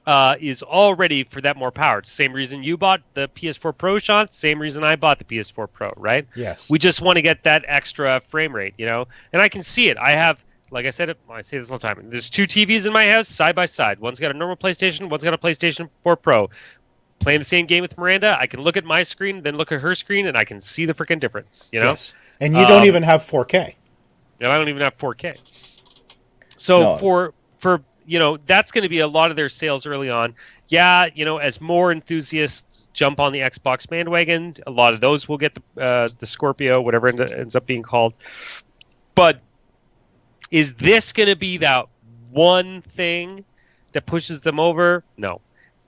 is all ready for that more power. It's the same reason you bought the PS4 Pro, Sean. Same reason I bought the PS4 Pro, right? Yes. We just want to get that extra frame rate, And I can see it. I have. Like I said, I say this all the time. There's 2 TVs in my house, side by side. One's got a normal PlayStation, one's got a PlayStation 4 Pro. Playing the same game with Miranda, I can look at my screen, then look at her screen, and I can see the freaking difference. Yes. And you don't even have 4K. No, I don't even have 4K. So for that's going to be a lot of their sales early on. Yeah, as more enthusiasts jump on the Xbox bandwagon, a lot of those will get the Scorpio, whatever it ends up being called. But is this going to be that one thing that pushes them over? No.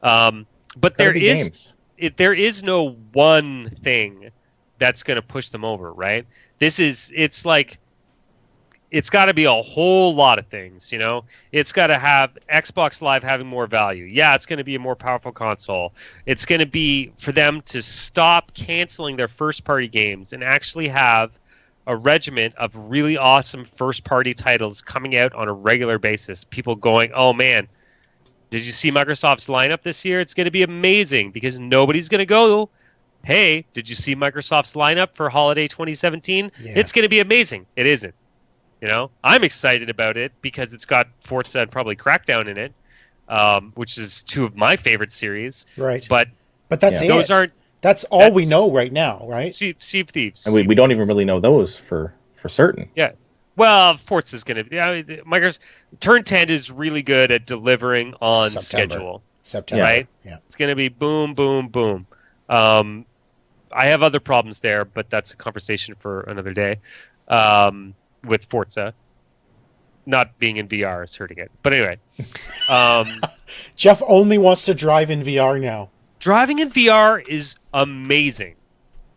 But there is no one thing that's going to push them over, right? It's got to be a whole lot of things, It's got to have Xbox Live having more value. Yeah, it's going to be a more powerful console. It's going to be for them to stop canceling their first-party games and actually have a regiment of really awesome first-party titles coming out on a regular basis. People going, oh man, did you see Microsoft's lineup this year? It's going to be amazing because nobody's going to go, hey, did you see Microsoft's lineup for holiday 2017? Yeah. It's going to be amazing. It isn't. I'm excited about it because it's got Forza and probably Crackdown in it, which is 2 of my favorite series. Right. But that's it. That's all we know right now, right? Sea of Thieves. And we don't even really know those for certain. Yeah. Well, Forza's going to be... Microsoft Turn 10 is really good at delivering on schedule. September. Right? Yeah. It's going to be boom, boom, boom. I have other problems there, but that's a conversation for another day with Forza. Not being in VR is hurting it. But anyway. Jeff only wants to drive in VR now. Driving in VR is amazing.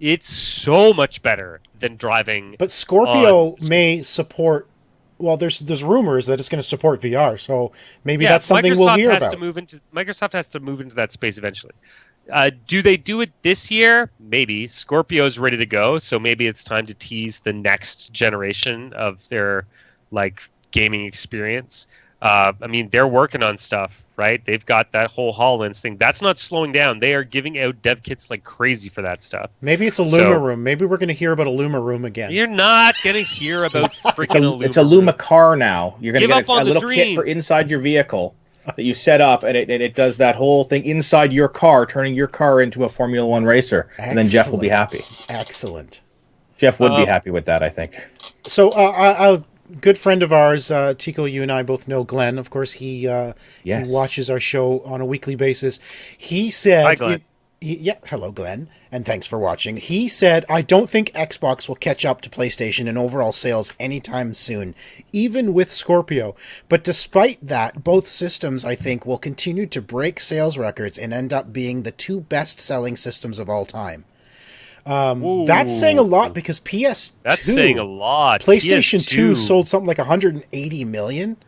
It's so much better than driving. But Scorpio may support. Well, there's rumors that it's going to support VR, so maybe that's something we'll hear about. Microsoft has to move into that space eventually. Do they do it this year? Maybe. Scorpio's ready to go, so maybe it's time to tease the next generation of their gaming experience. They're working on stuff, right? They've got that whole HoloLens thing. That's not slowing down. They are giving out dev kits like crazy for that stuff. Maybe it's a Luma room. Maybe we're going to hear about a Luma room again. You're not going to hear about freaking a Luma. It's a Luma car now. You're going to get a little dream. kit for inside your vehicle that you set up, and it does that whole thing inside your car, turning your car into a Formula One racer. Excellent. And then Jeff will be happy. Excellent. Jeff would be happy with that, I think. So a good friend of ours, Tico, you and I both know Glenn. Of course, he watches our show on a weekly basis. He said... Hi, Glenn. Hello, Glenn, and thanks for watching. He said, I don't think Xbox will catch up to PlayStation in overall sales anytime soon, even with Scorpio. But despite that, both systems, I think, will continue to break sales records and end up being the 2 best-selling systems of all time. That's saying a lot because PS2... That's saying a lot. PlayStation 2 sold something like 180 million.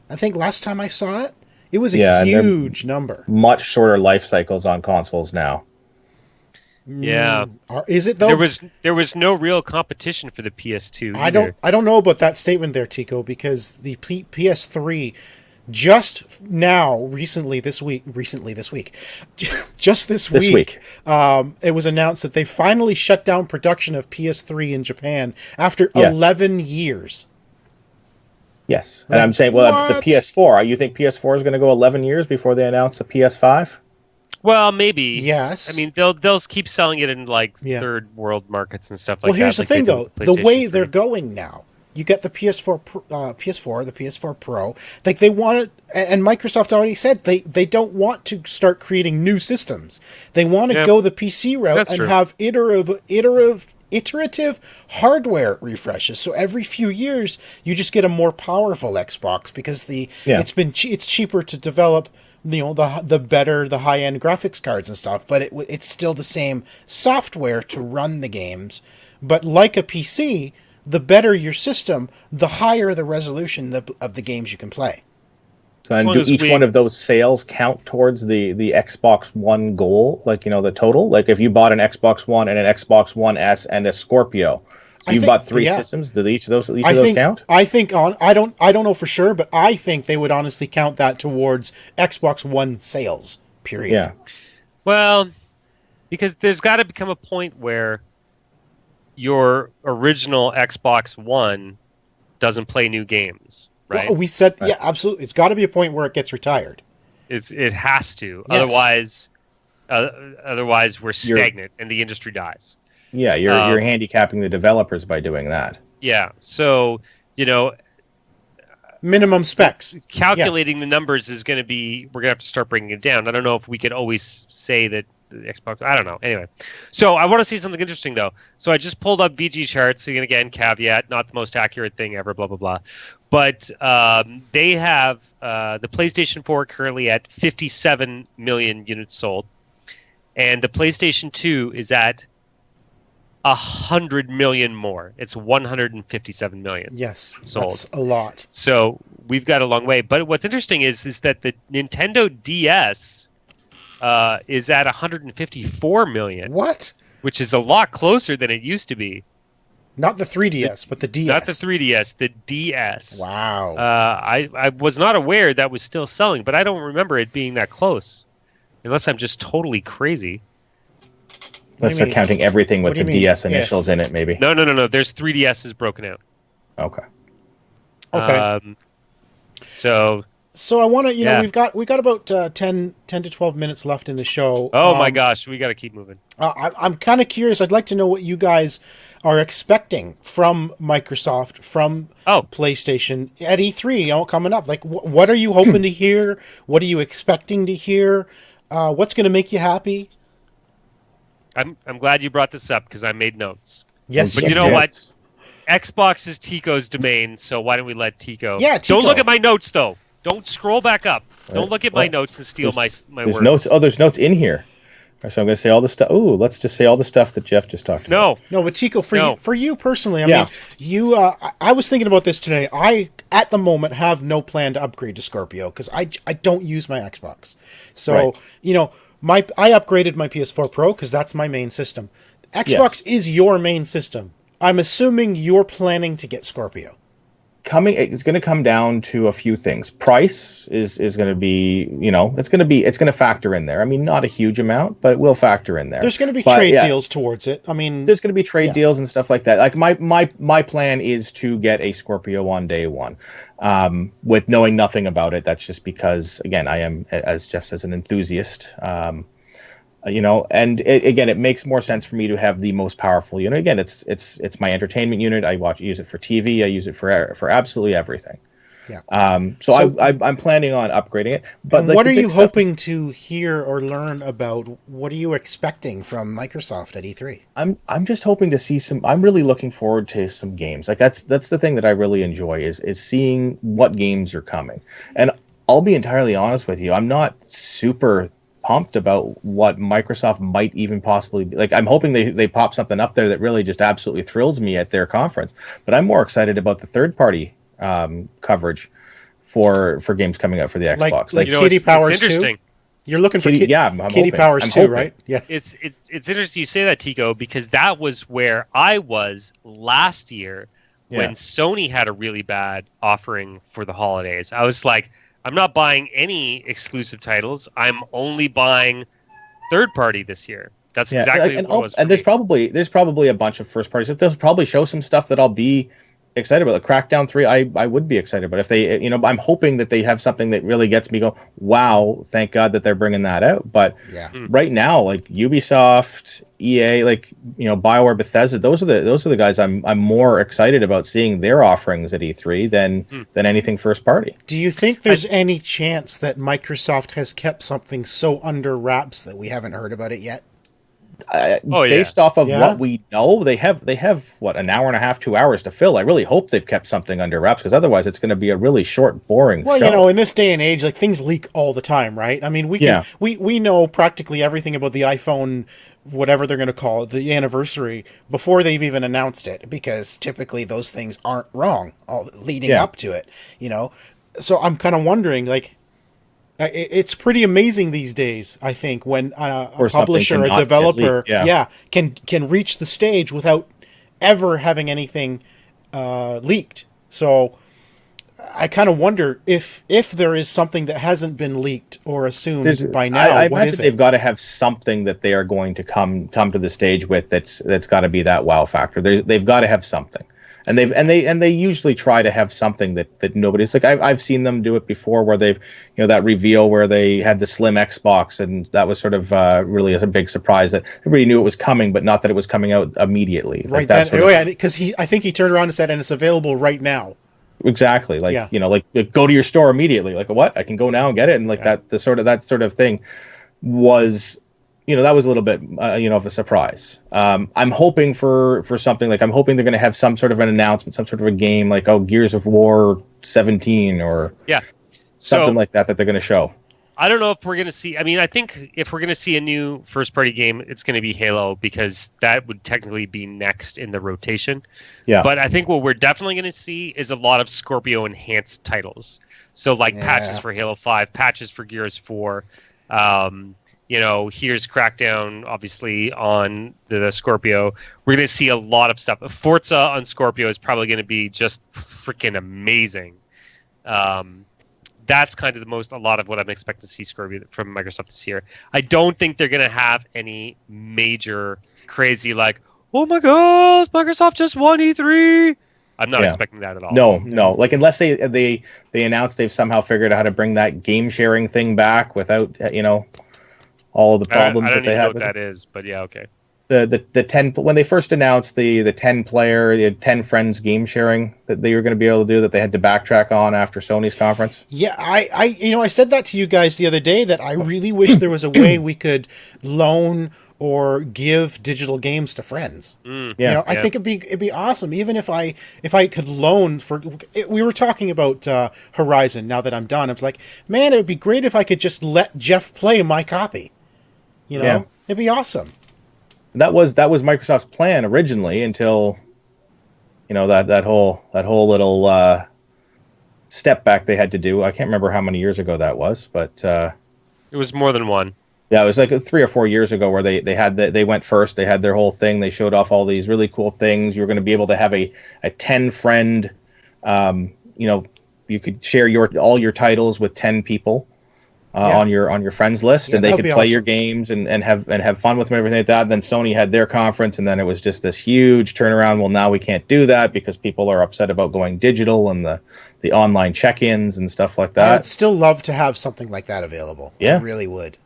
I think last time I saw it, it was a and they're huge number. much shorter life cycles on consoles now. Yeah. Is it though? There was no real competition for the PS2 I don't know about that statement there, Tico, because the PS3 just this week, it was announced that they finally shut down production of PS3 in Japan after 11 years. Yes, and I'm saying, well, the PS4. You think PS4 is going to go 11 years before they announce the PS5? Well, maybe. Yes. I mean, they'll keep selling it in like third world markets and stuff like that. Well, here's the thing, though. The way 3. they're going now, you get the PS4, the PS4 Pro. Like they want it, and Microsoft already said they don't want to start creating new systems. They want to go the PC route and have iterative hardware refreshes. So every few years, you just get a more powerful Xbox because it's cheaper to develop. The high end graphics cards and stuff, but it's still the same software to run the games. But like a PC, the better your system, the higher the resolution of the games you can play. And do each one of those sales count towards the Xbox One goal? Like, the total? Like if you bought an Xbox One and an Xbox One S and a Scorpio, so you bought 3 systems, did each of those count? I think I don't know for sure, but I think they would honestly count that towards Xbox One sales, period. Yeah. Well, because there's got to become a point where your original Xbox One doesn't play new games, right? Well, we said, absolutely. It's got to be a point where it gets retired. It has to. Yes. Otherwise we're stagnant and the industry dies. Yeah, you're handicapping the developers by doing that. Yeah, so, minimum specs. Calculating the numbers is going to be, we're going to have to start bringing it down. I don't know if we could always say that the Xbox, I don't know. Anyway, so I want to see something interesting, though. So I just pulled up VG charts. Again, caveat, not the most accurate thing ever, blah, blah, blah. But they have the PlayStation 4 currently at 57 million units sold. And the PlayStation 2 is at 100 million more. It's 157 million. Yes, sold. That's a lot. So we've got a long way. But what's interesting is that the Nintendo DS is at 154 million. What? Which is a lot closer than it used to be. Not the 3DS, but the DS. Not the 3DS, the DS. Wow. I was not aware that was still selling, but I don't remember it being that close. Unless I'm just totally crazy. Unless they're counting everything with the DS initials in it, maybe. No. There's 3DSs broken out. Okay. So I want to, we've got about 10 to 12 minutes left in the show. Oh my gosh, we got to keep moving. I'm kind of curious. I'd like to know what you guys are expecting from Microsoft, from PlayStation at E3 coming up. Like, what are you hoping to hear? What are you expecting to hear? What's going to make you happy? I'm glad you brought this up because I made notes. Yes, but you know what? Xbox is Tico's domain, so why don't we let Tico? Yeah, Tico. Don't look at my notes though. Don't scroll back up. Don't look at my notes and steal my words. Notes. Oh, there's notes in here. So I'm going to say all the stuff. Oh, let's just say all the stuff that Jeff just talked about. No, but Tico, for you personally, I mean, you. I was thinking about this today. I, at the moment, have no plan to upgrade to Scorpio because I don't use my Xbox. So I upgraded my PS4 Pro because that's my main system. Xbox is your main system. I'm assuming you're planning to get Scorpio. It's going to come down to a few things. Price is going to be, it's going to factor in there. I mean, not a huge amount, but it will factor in there. There's going to be trade deals towards it. I mean, there's going to be trade deals and stuff like that. Like my plan is to get a Scorpio on day one, with knowing nothing about it. That's just because, again, I am, as Jeff says, an enthusiast. And it makes more sense for me to have the most powerful unit. Again, it's my entertainment unit. I use it for TV. I use it for absolutely everything. Yeah. So I'm planning on upgrading it. But what are you hoping to hear or learn about? What are you expecting from Microsoft at E3? I'm just hoping to see some. I'm really looking forward to some games. Like that's the thing that I really enjoy is seeing what games are coming. And I'll be entirely honest with you. I'm not super pumped about what Microsoft might even possibly be. Like, I'm hoping they pop something up there that really just absolutely thrills me at their conference. But I'm more excited about the third-party coverage for games coming out for the Xbox. Like Kitty Powers it's interesting. 2? You're looking for I'm Kitty hoping. Powers I'm 2, hoping. right? Yeah. It's interesting you say that, Tico, because that was where I was last year when Sony had a really bad offering for the holidays. I was like, I'm not buying any exclusive titles. I'm only buying third party this year. That's exactly what it was. And there's probably a bunch of first parties. They'll probably show some stuff that I'll be excited about. The Crackdown 3, I would be excited about. If they, I'm hoping that they have something that really gets me go, wow, thank God that they're bringing that out. But right now, like Ubisoft, EA, like BioWare, Bethesda, those are the guys I'm more excited about seeing their offerings at E3 than anything first party. Do you think there's any chance that Microsoft has kept something so under wraps that we haven't heard about it yet? Based off of what we know, they have what, an hour and a half, 2 hours to fill. I really hope they've kept something under wraps, because otherwise it's going to be a really short, boring show. Well, in this day and age, like, things leak all the time, right? I mean, we know practically everything about the iPhone, whatever they're going to call it, the anniversary, before they've even announced it, because typically those things aren't wrong all leading up to it, So I'm kind of wondering, like, it's pretty amazing these days, I think, when a publisher, a developer, can reach the stage without ever having anything leaked. So I kind of wonder if there is something that hasn't been leaked or assumed by now. I imagine they've got to have something that they are going to come to the stage with that's got to be that wow factor. They've got to have something. And they usually try to have something that nobody's like. I've seen them do it before, where they've that reveal where they had the slim Xbox, and that was sort of really a big surprise that everybody knew it was coming, but not that it was coming out immediately. Right, because I think he turned around and said, and it's available right now. Exactly, like go to your store immediately. Like, what? I can go now and get it, and that sort of thing was. That was a little bit, of a surprise. I'm hoping for something, like, I'm hoping they're going to have some sort of an announcement, some sort of a game, like, Gears of War 17 or something like that they're going to show. I don't know if we're going to see, I think if we're going to see a new first-party game, it's going to be Halo, because that would technically be next in the rotation. Yeah. But I think what we're definitely going to see is a lot of Scorpio-enhanced titles. So, like, patches for Halo 5, patches for Gears 4, here's Crackdown, obviously, on the Scorpio. We're going to see a lot of stuff. Forza on Scorpio is probably going to be just freaking amazing. That's kind of a lot of what I'm expecting to see Scorpio from Microsoft this year. I don't think they're going to have any major crazy, like, oh my gosh, Microsoft just won E3. I'm not expecting that at all. No. Like, unless they announce they've somehow figured out how to bring that game sharing thing back without, all of the problems that they have. I don't know what that is, but yeah, okay. The 10, when they first announced the 10 player, 10 friends game sharing that they were going to be able to do, that they had to backtrack on after Sony's conference. Yeah, I said that to you guys the other day, that I really wish there was a way we could loan or give digital games to friends. I think it'd be awesome, even if I could loan for. We were talking about Horizon. Now that I'm done, I was like, man, it would be great if I could just let Jeff play my copy. It'd be awesome. That was Microsoft's plan originally, until that whole little step back they had to do. I can't remember how many years ago that was, but it was more than one. Yeah, it was like 3 or 4 years ago, where they went first. They had their whole thing. They showed off all these really cool things. You were going to be able to have a 10 friend. You could share all your titles with 10 people. On your friends list, and they could play your games and have fun with them, everything like that. Then Sony had their conference, and then it was just this huge turnaround. Well, now we can't do that because people are upset about going digital and the online check-ins and stuff like that. I'd still love to have something like that available. I really would.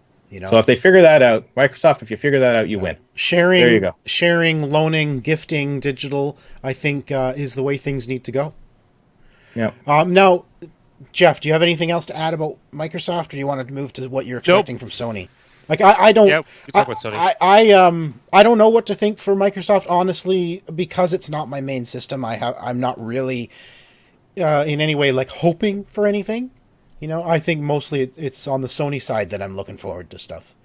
So if they figure that out, Microsoft, if you figure that out, you win. Sharing, there you go. Sharing, loaning, gifting, digital, I think is the way things need to go. Yeah. Now, Jeff, do you have anything else to add about Microsoft, or do you want to move to what you're expecting from Sony? Like, I don't. Yeah, we talk about Sony. I don't know what to think for Microsoft, honestly, because it's not my main system. I'm not really in any way like hoping for anything. I think mostly it's on the Sony side that I'm looking forward to stuff.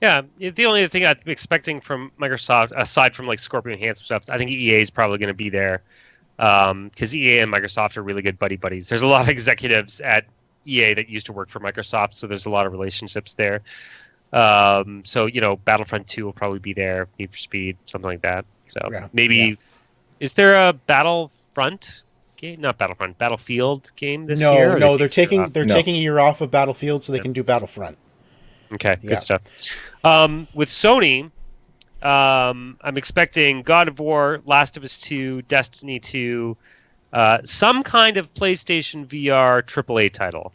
Yeah, the only thing I'm expecting from Microsoft, aside from like Scorpio enhanced stuff, I think EA is probably going to be there. because EA and Microsoft are really good buddies. There's a lot of executives at EA that used to work for Microsoft, so there's a lot of relationships there. So Battlefront 2 will probably be there, Need for Speed, something like that. So is there a Battlefront game? Not Battlefront, Battlefield game this year? No, they're taking a year off of Battlefield so they can do Battlefront. Okay, good stuff. With Sony, I'm expecting God of War, Last of Us 2, Destiny 2, some kind of PlayStation VR AAA title.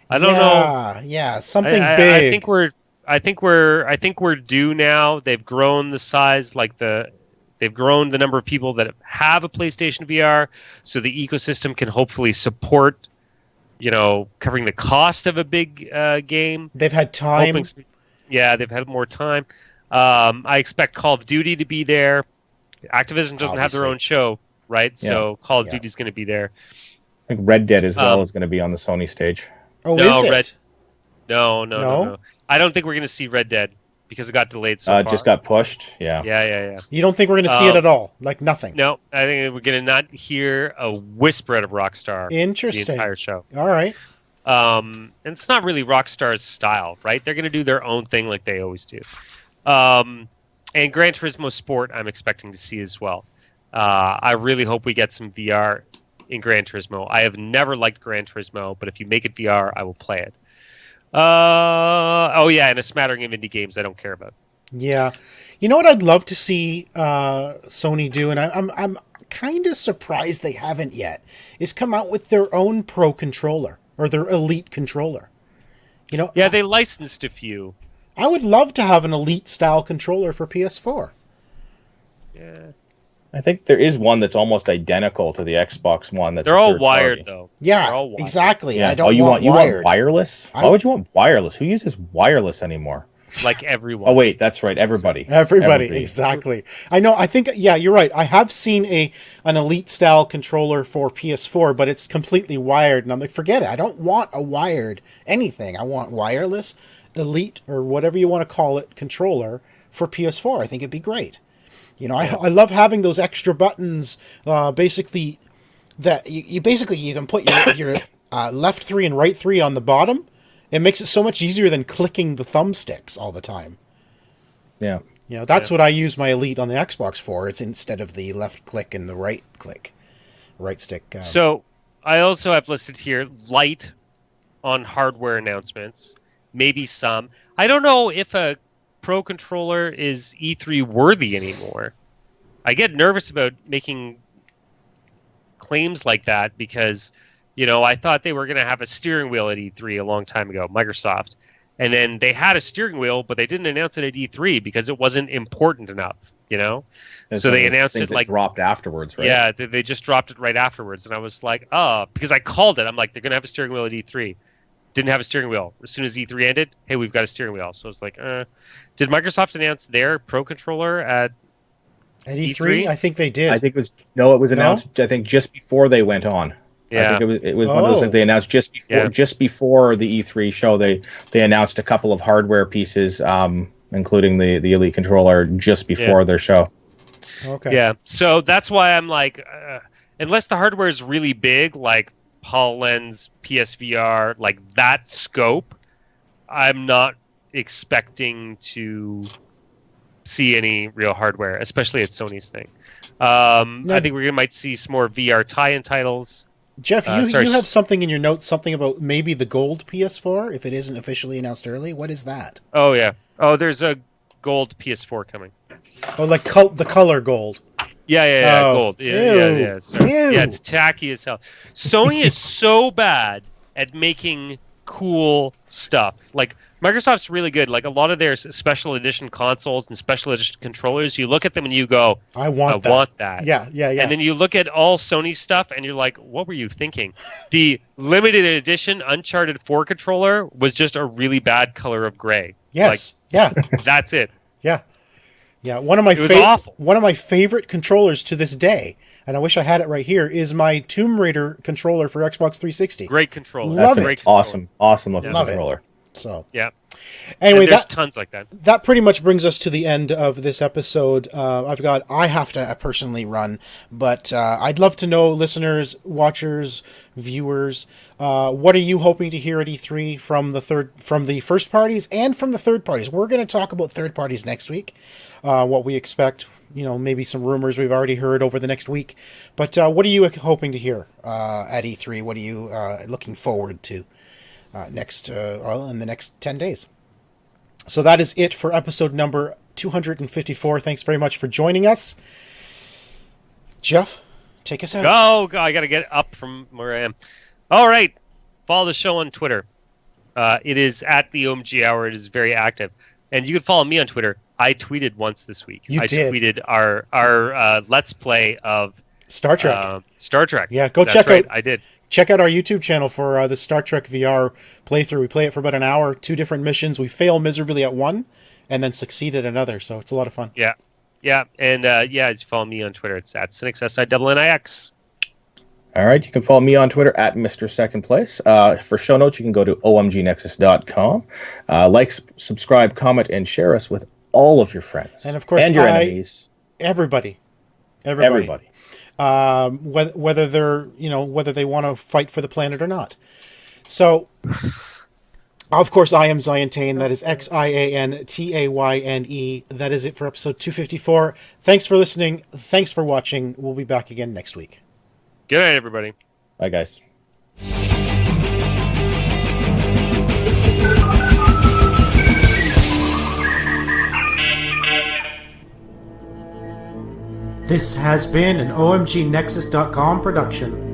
I don't know. Yeah, something big. I think we're due now. They've grown the size, they've grown the number of people that have a PlayStation VR, so the ecosystem can hopefully support, covering the cost of a big game. They've had time. They've had more time. I expect Call of Duty to be there. Activision doesn't have their own show, right? Yeah. So Call of Duty is going to be there. I think Red Dead as well is going to be on the Sony stage. Oh, is it? No. I don't think we're going to see Red Dead because it got delayed so far. Just got pushed. Yeah. Yeah. You don't think we're going to see it at all? Like nothing? No, I think we're going to not hear a whisper out of Rockstar. Interesting. The entire show. All right. And it's not really Rockstar's style, right? They're going to do their own thing like they always do. And Gran Turismo Sport, I'm expecting to see as well. I really hope we get some VR in Gran Turismo. I have never liked Gran Turismo, but if you make it VR, I will play it. And a smattering of indie games I don't care about. Yeah. You know what I'd love to see Sony do, and I'm kind of surprised they haven't yet, is come out with their own Pro controller or their Elite controller. Yeah, they licensed a few. I would love to have an Elite style controller for PS4. Yeah. I think there is one that's almost identical to the Xbox One. They're all wired, though. Yeah, exactly. Yeah. I don't want you wired. Want wireless? Why would you want wireless? Who uses wireless anymore? Like everyone. Oh, wait, that's right. Everybody, exactly. I know. I think, you're right. I have seen an Elite style controller for PS4, but it's completely wired. And I'm like, forget it. I don't want a wired anything. I want wireless, Elite, or whatever you want to call it, controller for PS4. I think it'd be great. I love having those extra buttons. Basically, that you can put your left 3 and right 3 on the bottom. It makes it so much easier than clicking the thumbsticks all the time. Yeah. That's what I use my Elite on the Xbox for. It's instead of the left click and the right click, right stick. So I also have listed here light on hardware announcements. Maybe some. I don't know if a Pro controller is E3 worthy anymore. I get nervous about making claims like that because, I thought they were going to have a steering wheel at E3 a long time ago, Microsoft. And then they had a steering wheel, but they didn't announce it at E3 because it wasn't important enough, So they announced it dropped afterwards, right? Yeah, they just dropped it right afterwards. And I was like, because I called it. I'm like, they're going to have a steering wheel at E3. Didn't have a steering wheel. As soon as E3 ended, hey, we've got a steering wheel. So I was like, did Microsoft announce their Pro controller at E3? I think they did. I think it was announced. I think just before they went on. Yeah, I think it was one of those that they announced just before the E3 show. They announced a couple of hardware pieces, including the Elite controller, just before their show. Okay. Yeah, so that's why I'm like, unless the hardware is really big, like HoloLens, PSVR, like that scope, I'm not expecting to see any real hardware, especially at Sony's thing. I think we might see some more VR tie-in titles. Jeff, you have something in your notes, something about maybe the gold PS4, if it isn't officially announced early. What is that? Oh, yeah. Oh, there's a gold PS4 coming. Oh, like the color gold. Yeah, gold. Yeah. So, it's tacky as hell. Sony is so bad at making cool stuff. Like, Microsoft's really good. Like, a lot of their special edition consoles and special edition controllers, you look at them and you go, I want that. Yeah. And then you look at all Sony stuff and you're like, what were you thinking? The limited edition Uncharted 4 controller was just a really bad color of gray. Yes. That's it. Yeah. Yeah, one of my favorite controllers to this day, and I wish I had it right here, is my Tomb Raider controller for Xbox 360. Great controller. Love it. Great controller. Awesome looking controller. So Yeah. anyway, And there's tons like that. That pretty much brings us to the end of this episode. I have to personally run, but I'd love to know, listeners, watchers, viewers, what are you hoping to hear at E3 from the first parties and from the third parties? We're going to talk about third parties next week. What we expect, maybe some rumors we've already heard over the next week. But what are you hoping to hear at E3? What are you looking forward to in the next 10 days? So that is it for episode number 254. Thanks very much for joining us. Jeff, take us out. Go. I got to get up from where I am. All right. Follow the show on Twitter. It is at the OMG Hour. It is very active. And you can follow me on Twitter. I tweeted once this week. I tweeted our Let's Play of Star Trek. Star Trek. Yeah, go check out. I did. Check out our YouTube channel for the Star Trek VR playthrough. We play it for about an hour, 2 different missions. We fail miserably at one and then succeed at another. So it's a lot of fun. Yeah. Yeah. And as you follow me on Twitter, it's at CynicSSINNIX. All right, you can follow me on Twitter at Mr. Second Place. For show notes, you can go to omgnexus.com. Like, subscribe, comment, and share us with all of your friends. And of course, and your enemies. Everybody. Whether they want to fight for the planet or not. So, of course, I am Ziantane. That is XIANTAYNE. That is it for episode 254. Thanks for listening. Thanks for watching. We'll be back again next week. Good night, everybody. Bye, guys. This has been an OMGNexus.com production.